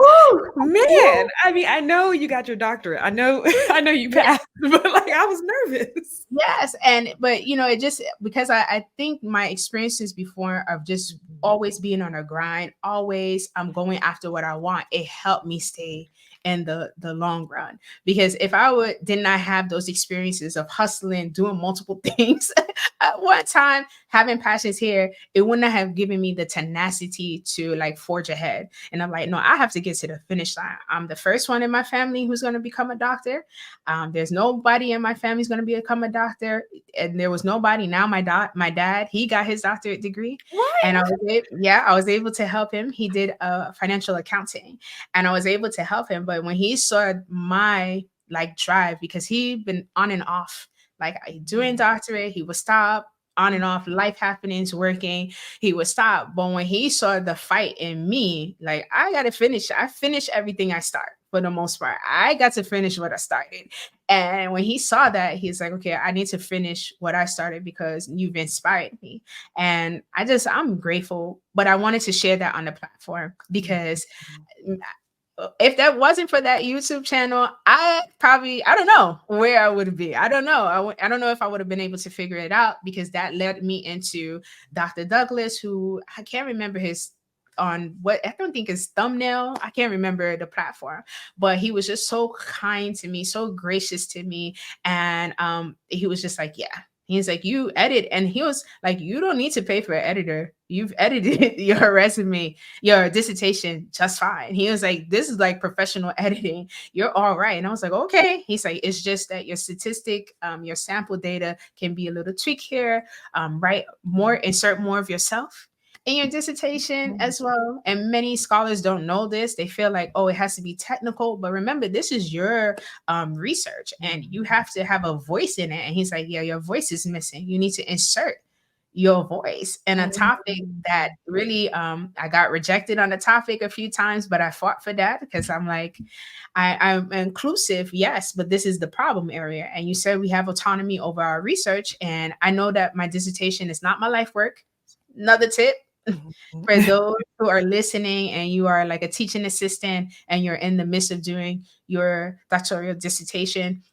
Oh, man. I mean, I know you got your doctorate. I know you passed, but like I was nervous. yes. But it just because I think my experiences before of just always being on a grind, always I'm going after what I want, it helped me stay in the long run. Because if I did not have those experiences of hustling, doing multiple things at one time, having passions here, it wouldn't have given me the tenacity to like forge ahead. And I'm like, no, I have to get to the finish line. I'm the first one in my family who's going to become a doctor. There's nobody in my family who's going to become a doctor, and there was nobody. Now my dad, he got his doctorate degree, What? and I was able to help him. He did financial accounting, and I was able to help him. But when he saw my like drive, because he'd been on and off, like doing doctorate, he would stop on and off, life happenings, working, he would stop. But when he saw the fight in me, like I gotta finish. I finish everything I start for the most part. I got to finish what I started. And when he saw that, he's like, okay, I need to finish what I started because you've inspired me. And I'm grateful, but I wanted to share that on the platform because if that wasn't for that YouTube channel, I don't know where I would be. I don't know. I don't know if I would have been able to figure it out, because that led me into Dr. Douglas, who I can't remember his on what I don't think is Thumbnail. I can't remember the platform, but he was just so kind to me, so gracious to me. And he was just like, yeah. He's like, you edit. And he was like, you don't need to pay for an editor. You've edited your resume, your dissertation just fine. He was like, this is like professional editing. You're all right. And I was like, okay. He's like, it's just that your statistic, your sample data can be a little tweak here. Right. Insert more of yourself in your dissertation as well. And many scholars don't know this. They feel like, oh, it has to be technical. But remember, this is your research and you have to have a voice in it. And he's like, yeah, your voice is missing. You need to insert your voice in a topic Mhm. that really I got rejected on the topic a few times, but I fought for that because I'm like, I'm inclusive, yes, but this is the problem area. And you said we have autonomy over our research. And I know that my dissertation is not my life work. Another tip Mhm. for those who are listening and you are like a teaching assistant and you're in the midst of doing your doctoral dissertation,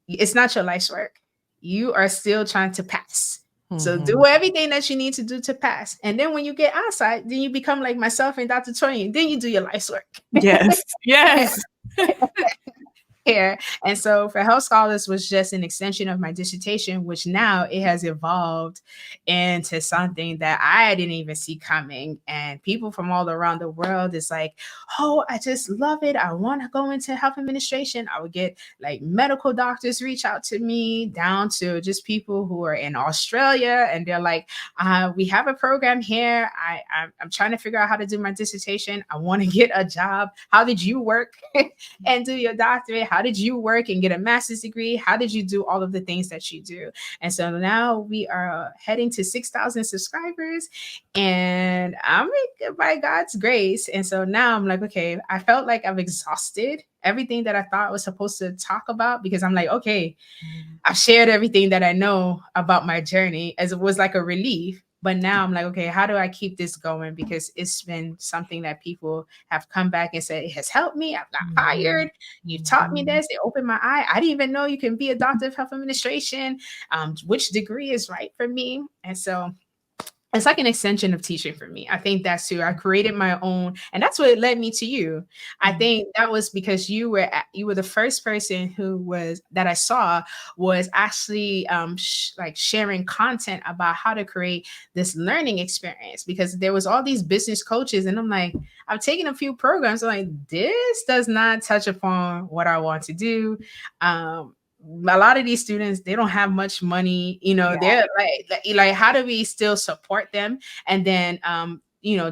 it's not your life's work. You are still trying to pass. So do Mhm. everything that you need to do to pass. And then when you get outside, then you become like myself and Dr. Toyin. Then you do your life's work. Yes. Yes. Here. And so for health scholars was just an extension of my dissertation, which now it has evolved into something that I didn't even see coming. And people from all around the world is like, oh, I just love it. I want to go into health administration. I would get like medical doctors reach out to me, down to just people who are in Australia. And they're like, we have a program here. I'm trying to figure out how to do my dissertation. I want to get a job. How did you work? And do your doctorate? How did you work and get a master's degree? How did you do all of the things that you do? And so now we are heading to 6,000 subscribers, and I'm like, by God's grace. And so now I'm like, okay, I felt like I've exhausted everything that I thought I was supposed to talk about because I'm like, okay, I've shared everything that I know about my journey as it was like a relief. But now I'm like, okay, how do I keep this going? Because it's been something that people have come back and said, it has helped me. I've got Mhm. hired. You taught me Mhm. this. It opened my eye. I didn't even know you can be a doctor of health administration, which degree is right for me. And so it's like an extension of teaching for me. I think that's too. I created my own, and that's what led me to you. I Mhm. think that was because you were the first person who was that I saw was actually like sharing content about how to create this learning experience because there was all these business coaches, and I'm like, I've taken a few programs. I'm like, this does not touch upon what I want to do. Um, a lot of these students they don't have much money, Yeah. they're like how do we still support them? And then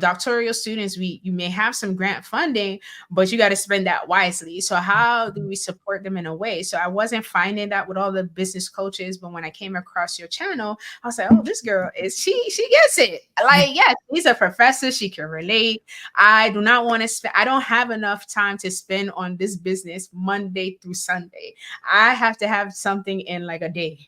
doctoral students, you may have some grant funding, but you got to spend that wisely. So how do we support them in a way? So I wasn't finding that with all the business coaches, but when I came across your channel, I was like, oh, this girl is she gets it. Like, yes, she's a professor, she can relate. I do not want to spend, I don't have enough time to spend on this business Monday through Sunday. I have to have something in like a day,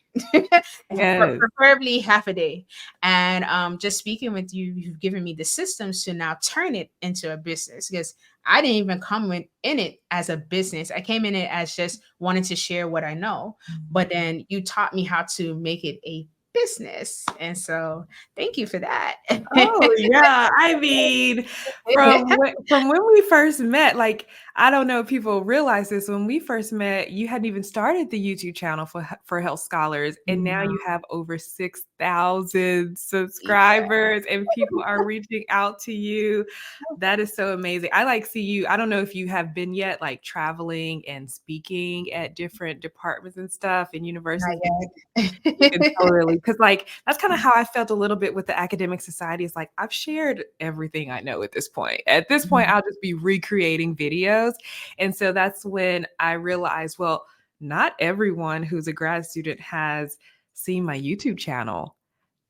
Yes. preferably half a day. And just speaking with you, you've given me the systems to now turn it into a business because I didn't even come in it as a business. I came in it as just wanting to share what I know. But then you taught me how to make it a business. And so thank you for that. Oh, yeah. I mean, from when we first met, like, I don't know if people realize this, when we first met, you hadn't even started the YouTube channel for Health Scholars, and now No. you have over 6,000 Yeah. subscribers, and people are reaching out to you. That is so amazing. I, like, see you I don't know if you have been yet, like, traveling and speaking at different departments and stuff in Not universities. You can yet. totally, because like, that's kinda how I felt a little bit with the academic society. Is like, I've shared everything I know at this point. At this point, I'll just be recreating videos, and so that's when I realized, well, not everyone who's a grad student has seen my YouTube channel.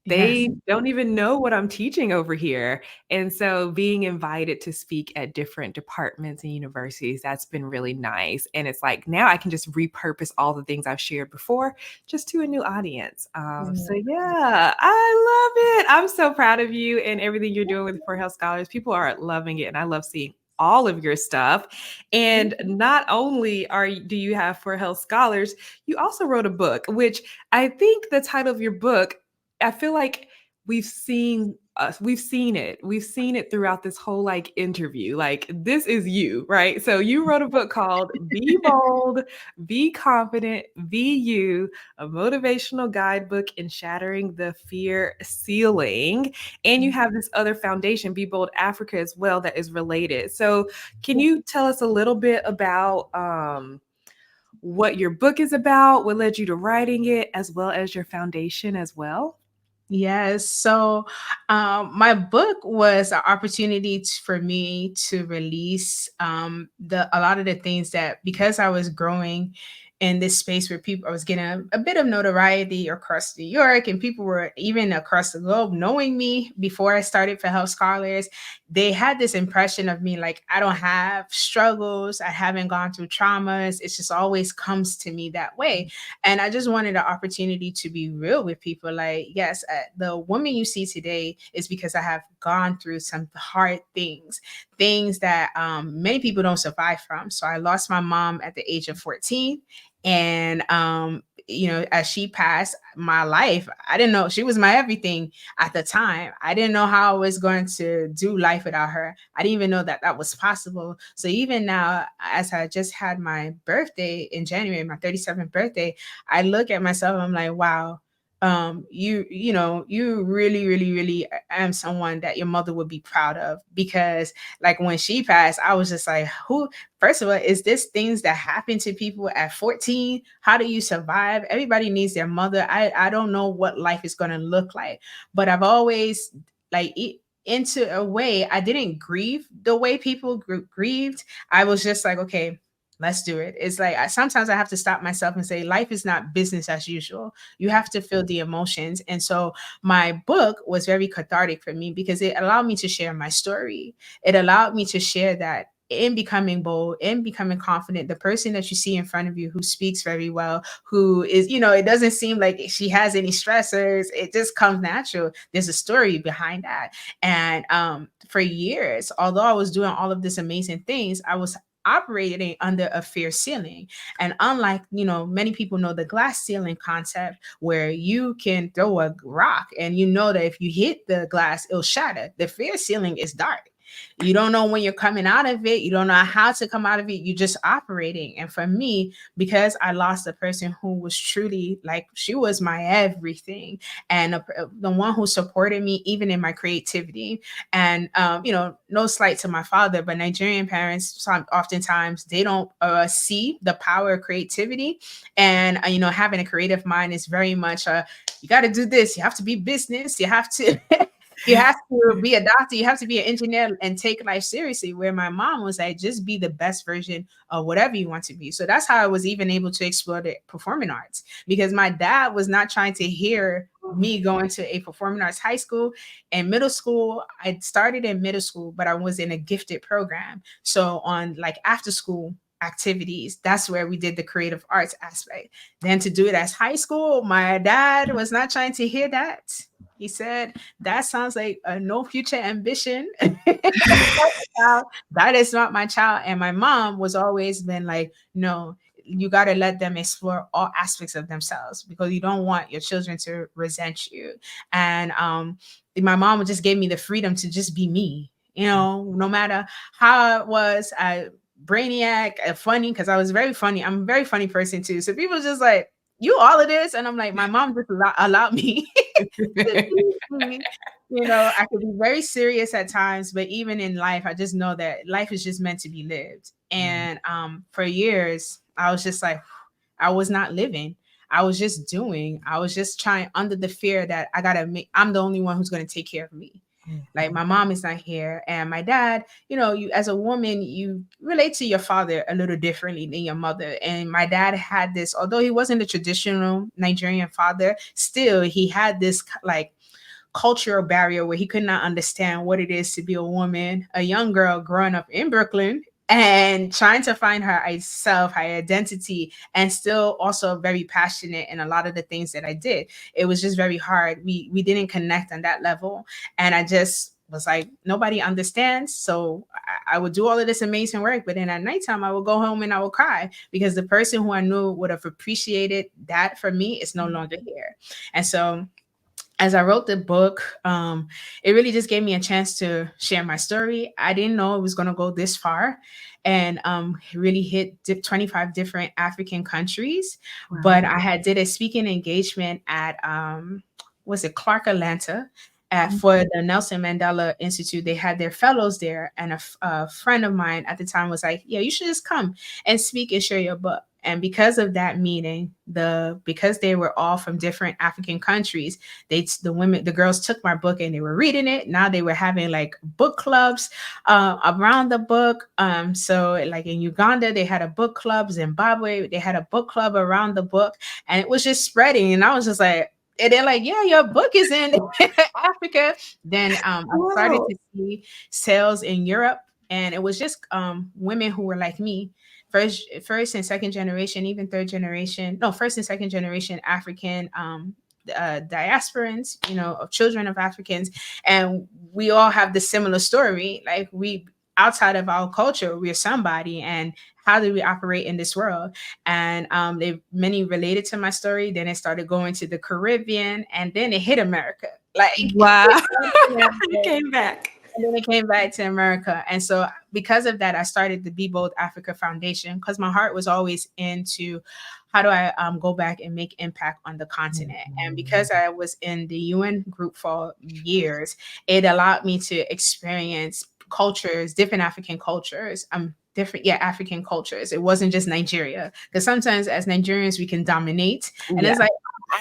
Yes. They don't even know what I'm teaching over here, and so being invited to speak at different departments and universities, that's been really nice, and it's like, now I can just repurpose all the things I've shared before just to a new audience. So yeah, I love it. I'm so proud of you and everything you're doing with For Health Scholars. People are loving it, and I love seeing all of your stuff. And not only do you have For Health Scholars, you also wrote a book, which I think the title of your book, I feel like we've seen it. We've seen it throughout this whole like interview. Like, this is you, right? So you wrote a book called Be Bold, Be Confident, Be You, a motivational guidebook in shattering the fear ceiling. And you have this other foundation, Be Bold Africa, as well, that is related. So can you tell us a little bit about what your book is about, what led you to writing it, as well as your foundation as well? Yes. So, my book was an opportunity for me to release the a lot of the things that because I was growing in this space where people, I was getting a bit of notoriety across New York, and people were even across the globe knowing me before I started for Health Scholars. They had this impression of me like I don't have struggles, I haven't gone through traumas. It just always comes to me that way. And I just wanted an opportunity to be real with people. Like, yes, the woman you see today is because I have gone through some hard things, things that many people don't survive from. So I lost my mom at the age of 14. And as she passed, my life, I didn't know, she was my everything at the time. I didn't know how I was going to do life without her. I didn't even know that that was possible. So even now, as I just had my birthday in January, my 37th birthday, I look at myself, I'm like, wow, you really, really, really am someone that your mother would be proud of. Because like when she passed, I was just like, who, first of all, is this things that happen to people at 14? How do you survive? Everybody needs their mother. I don't know what life is going to look like, but I've always like into a way, I didn't grieve the way people grieved. I was just like, okay, let's do it. It's like sometimes I have to stop myself and say, life is not business as usual. You have to feel the emotions. And so my book was very cathartic for me because it allowed me to share my story. It allowed me to share that in becoming bold, in becoming confident, the person that you see in front of you who speaks very well, who is, it doesn't seem like she has any stressors. It just comes natural. There's a story behind that. And for years, although I was doing all of these amazing things, I was operating under a fear ceiling. And unlike, many people know the glass ceiling concept where you can throw a rock and you know that if you hit the glass, it'll shatter. The fear ceiling is dark. You don't know when you're coming out of it. You don't know how to come out of it. You're just operating. And for me, because I lost a person who was truly like, she was my everything, and the one who supported me even in my creativity. And no slight to my father, but Nigerian parents, oftentimes they don't see the power of creativity. And having a creative mind is very much you got to do this. You have to be business. You have to you have to be a doctor, you have to be an engineer and take life seriously. Where my mom was like, just be the best version of whatever you want to be. So that's how I was even able to explore the performing arts, because my dad was not trying to hear me going to a performing arts high school. And middle school, I started in middle school, but I was in a gifted program. So on like after school activities, that's where we did the creative arts aspect. Then to do it as high school, my dad was not trying to hear that. He said, that sounds like a no future ambition. That is not my child. And my mom was always been like, no, you got to let them explore all aspects of themselves, because you don't want your children to resent you. And my mom just gave me the freedom to just be me, no matter how it was. Brainiac, funny, because I was very funny. I'm a very funny person too. So people just like, you all of this. And I'm like, my mom just allowed me I could be very serious at times, but even in life, I just know that life is just meant to be lived. And for years, I was just like, I was not living. I was just doing. I was just trying under the fear that I'm the only one who's going to take care of me. Like my mom is not here, and my dad, you as a woman, you relate to your father a little differently than your mother. And my dad had this, although he wasn't a traditional Nigerian father, still he had this like cultural barrier where he could not understand what it is to be a woman, a young girl growing up in Brooklyn and trying to find her self, her identity, and still also very passionate in a lot of the things that I did. It was just very hard. We didn't connect on that level. And I just was like, nobody understands. So I would do all of this amazing work, but then at nighttime I would go home and I would cry, because the person who I knew would have appreciated that for me is no longer here. And so as I wrote the book, it really just gave me a chance to share my story. I didn't know it was going to go this far, and really hit 25 different African countries. Wow. But I had did a speaking engagement at was it Clark Atlanta for the Nelson Mandela Institute. They had their fellows there, and a friend of mine at the time was like, "Yeah, you should just come and speak and share your book." And because of that meeting, because they were all from different African countries, the girls took my book and they were reading it. Now they were having like book clubs around the book. So like in Uganda, they had a book club. Zimbabwe, they had a book club around the book, and it was just spreading. And I was just like, and they're like, yeah, your book is in Africa. Then I started Wow. to see sales in Europe, and it was just women who were like me, first and second generation, even third generation, no, first and second generation African diasporans, of children of Africans, and we all have the similar story. Like we, outside of our culture, we're somebody, and how do we operate in this world? And they many related to my story. Then it started going to the Caribbean, and then it hit America. Like Wow. one thing after You came back. and then it came back to America. And so because of that, I started the Be Bold Africa Foundation, because my heart was always into how do I go back and make impact on the continent. And because I was in the UN group for years, it allowed me to experience cultures, different African cultures. Different, yeah, African cultures. It wasn't just Nigeria, because sometimes as Nigerians we can dominate, and Yeah. it's like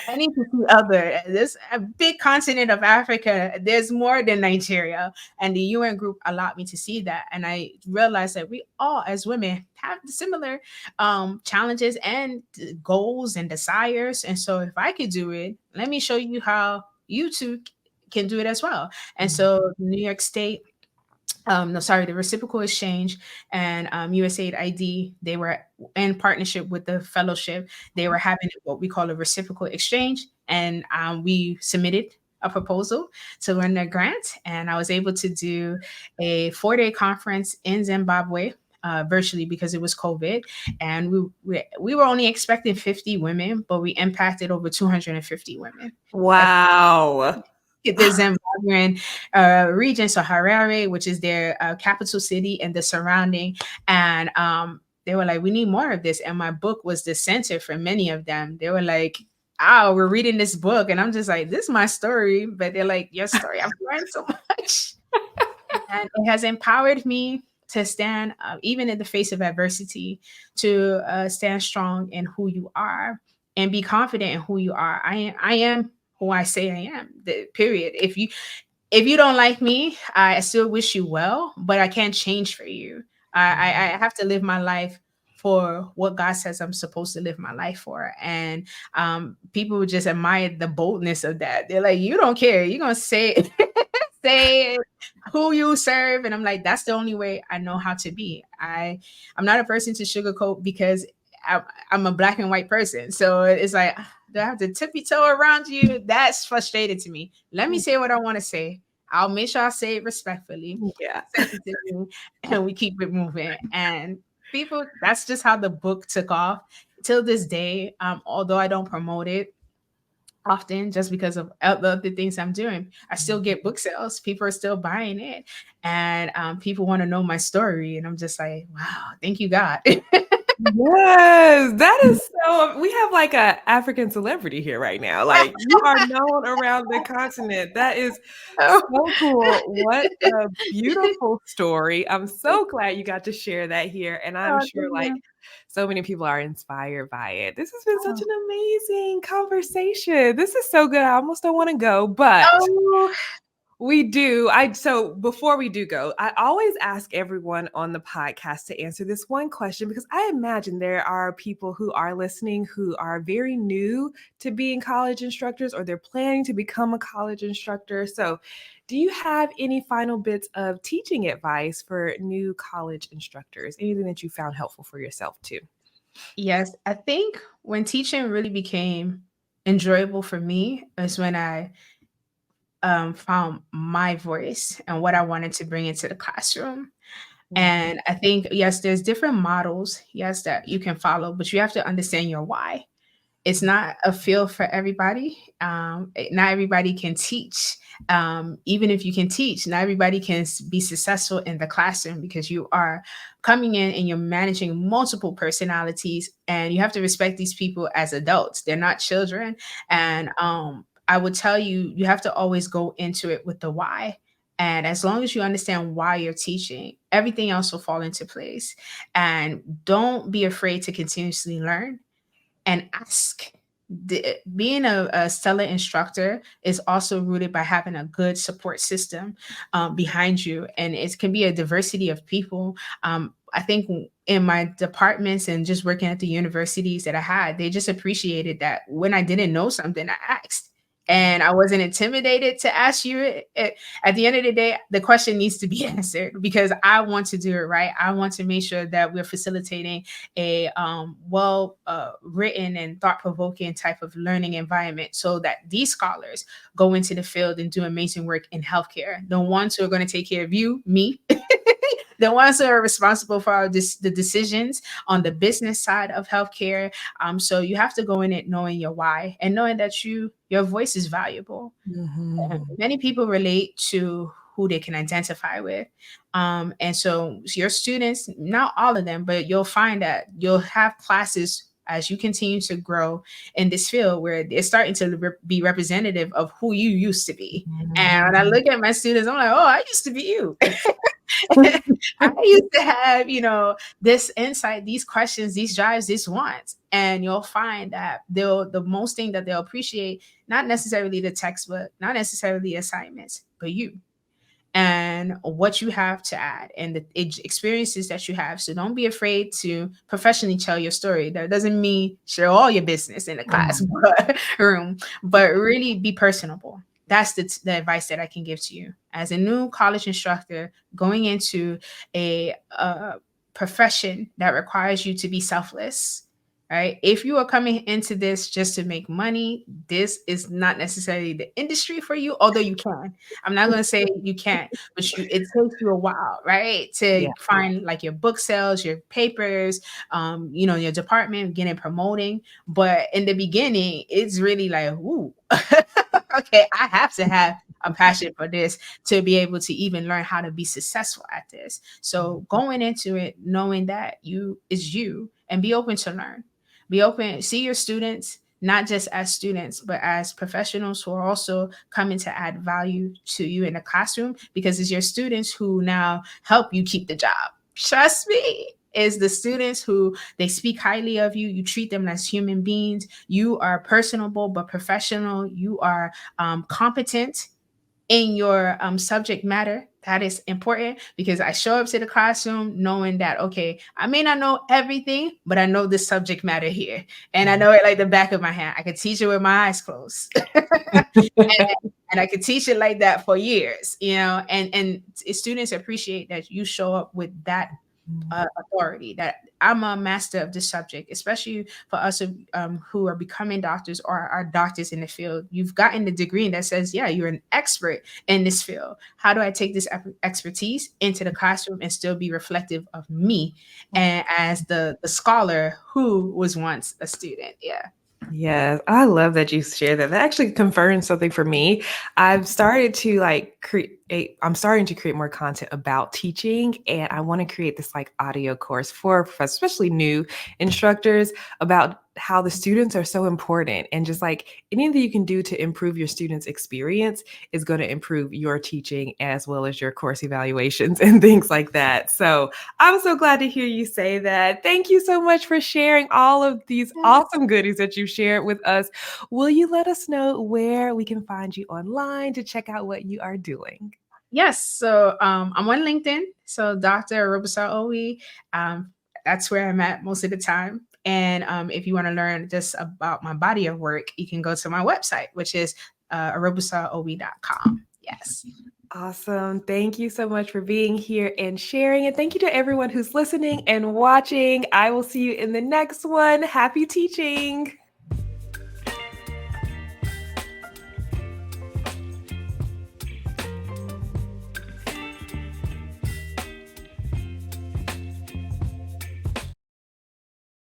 I need to see other. This a big continent of Africa. There's more than Nigeria, and the UN group allowed me to see that, and I realized that we all, as women, have similar challenges and goals and desires. And so, if I could do it, let me show you how you too can do it as well. And so, New York State, no, sorry, the Reciprocal Exchange and USAID ID, they were in partnership with the fellowship. They were having what we call a reciprocal exchange, and we submitted a proposal to win a grant, and I was able to do a 4-day conference in Zimbabwe. Virtually, because it was COVID, and we were only expecting 50 women, but we impacted over 250 women. Wow. The Zimbabwean region, so Harare, which is their capital city, and the surrounding. And they were like, we need more of this. And my book was the center for many of them. They were like, oh, we're reading this book. And I'm just like, this is my story. But they're like, your story, I've learned so much. And it has empowered me to stand, even in the face of adversity, to stand strong in who you are and be confident in who you are. I am who I say I am. Period. If you don't like me, I still wish you well, but I can't change for you. I have to live my life for what God says I'm supposed to live my life for. And people would just admire the boldness of that. They're like, you don't care. You're gonna say say who you serve. And I'm like, that's the only way I know how to be. I'm not a person to sugarcoat, because I'm a black and white person. So it's like, do I have to tippy toe around you? That's frustrated to me. Let me say what I want to say. I'll make sure I say it respectfully, Yeah. sensitively, and we keep it moving. And people, that's just how the book took off. Till this day, although I don't promote it often, just because of the other things I'm doing, I still get book sales. People are still buying it, and people want to know my story. And I'm just like, wow, thank you, God. Yes, that is so. We have like a African celebrity here right now. Like you are known around the continent. That is so cool. What a beautiful story. I'm so glad you got to share that here. And I'm Oh, sure thank like you. so many people are inspired by it. This has been such an amazing conversation. This is so good. I almost don't want to go, but Oh, we do. So before we do go, I always ask everyone on the podcast to answer this one question, because I imagine there are people who are listening who are very new to being college instructors, or they're planning to become a college instructor. So, do you have any final bits of teaching advice for new college instructors? Anything that you found helpful for yourself too? yes. I think when teaching really became enjoyable for me is when I found my voice and what I wanted to bring into the classroom. And I think, yes, there's different models, yes, that you can follow, but you have to understand your why. It's not a field for everybody. Not everybody can teach. Even if you can teach, not everybody can be successful in the classroom, because you are coming in and you're managing multiple personalities, and you have to respect these people as adults. They're not children. And I would tell you, you have to always go into it with the why. And as long as you understand why you're teaching, everything else will fall into place. And don't be afraid to continuously learn and ask. Being a stellar instructor is also rooted by having a good support system behind you, and it can be a diversity of people. I think in my departments and just working at the universities that I had, they just appreciated that when I didn't know something, I asked. And I wasn't intimidated to ask you it. At the end of the day, the question needs to be answered because I want to do it right. I want to make sure that we're facilitating a well written and thought provoking type of learning environment so that these scholars go into the field and do amazing work in healthcare. The ones who are going to take care of you, me, the ones who are responsible for the decisions on the business side of healthcare. So you have to go in it knowing your why and knowing that your voice is valuable. Mhm. Many people relate to who they can identify with. And so your students, not all of them, but you'll find that you'll have classes as you continue to grow in this field where they're starting to be representative of who you used to be. And when I Mhm. look at my students, I'm like, oh, I used to be you. I used to have, this insight, these questions, these drives, these wants. And you'll find that the most thing that they'll appreciate, not necessarily the textbook, not necessarily assignments, but you and what you have to add and the experiences that you have. So don't be afraid to professionally tell your story. That doesn't mean share all your business in the class Mhm. room, but really be personable. That's the advice that I can give to you as a new college instructor going into a profession that requires you to be selfless. Right? If you are coming into this just to make money, this is not necessarily the industry for you, although you can. I'm not going to say you can't, but it takes you a while, right? To Yeah. find like your book sales, your papers, your department, getting promoting. But in the beginning, it's really like, ooh, okay, I have to have a passion for this to be able to even learn how to be successful at this. So going into it, knowing that you is you and be open to learn. Be open, see your students not just as students, but as professionals who are also coming to add value to you in the classroom because it's your students who now help you keep the job. Trust me. Is the students who they speak highly of you. You treat them as human beings. You are personable but professional. You are competent in your subject matter. That is important because I show up to the classroom knowing that, okay, I may not know everything, but I know this subject matter here. And I know it like the back of my hand. I can teach it with my eyes closed. And I could teach it like that for years, and students appreciate that you show up with that authority that I'm a master of this subject, especially for us who are becoming doctors or are doctors in the field. You've gotten the degree that says, yeah, you're an expert in this field. How do I take this expertise into the classroom and still be reflective of me and as the scholar who was once a student? Yeah. Yes, I love that you shared that. That actually confirms something for me. I've started to I'm starting to create more content about teaching, and I want to create this like audio course for especially new instructors about how the students are so important, and just like anything you can do to improve your students' experience is going to improve your teaching as well as your course evaluations and things like that. So I'm so glad to hear you say that. Thank you so much for sharing all of these awesome goodies that you shared with us. Will you let us know where we can find you online to check out what you are doing? Yes. So I'm on LinkedIn. So Dr. Orobosa Owie. That's where I'm at most of the time. And if you want to learn just about my body of work, you can go to my website, which is orobosaowie.com. Yes. Awesome. Thank you so much for being here and sharing. And thank you to everyone who's listening and watching. I will see you in the next one. Happy teaching.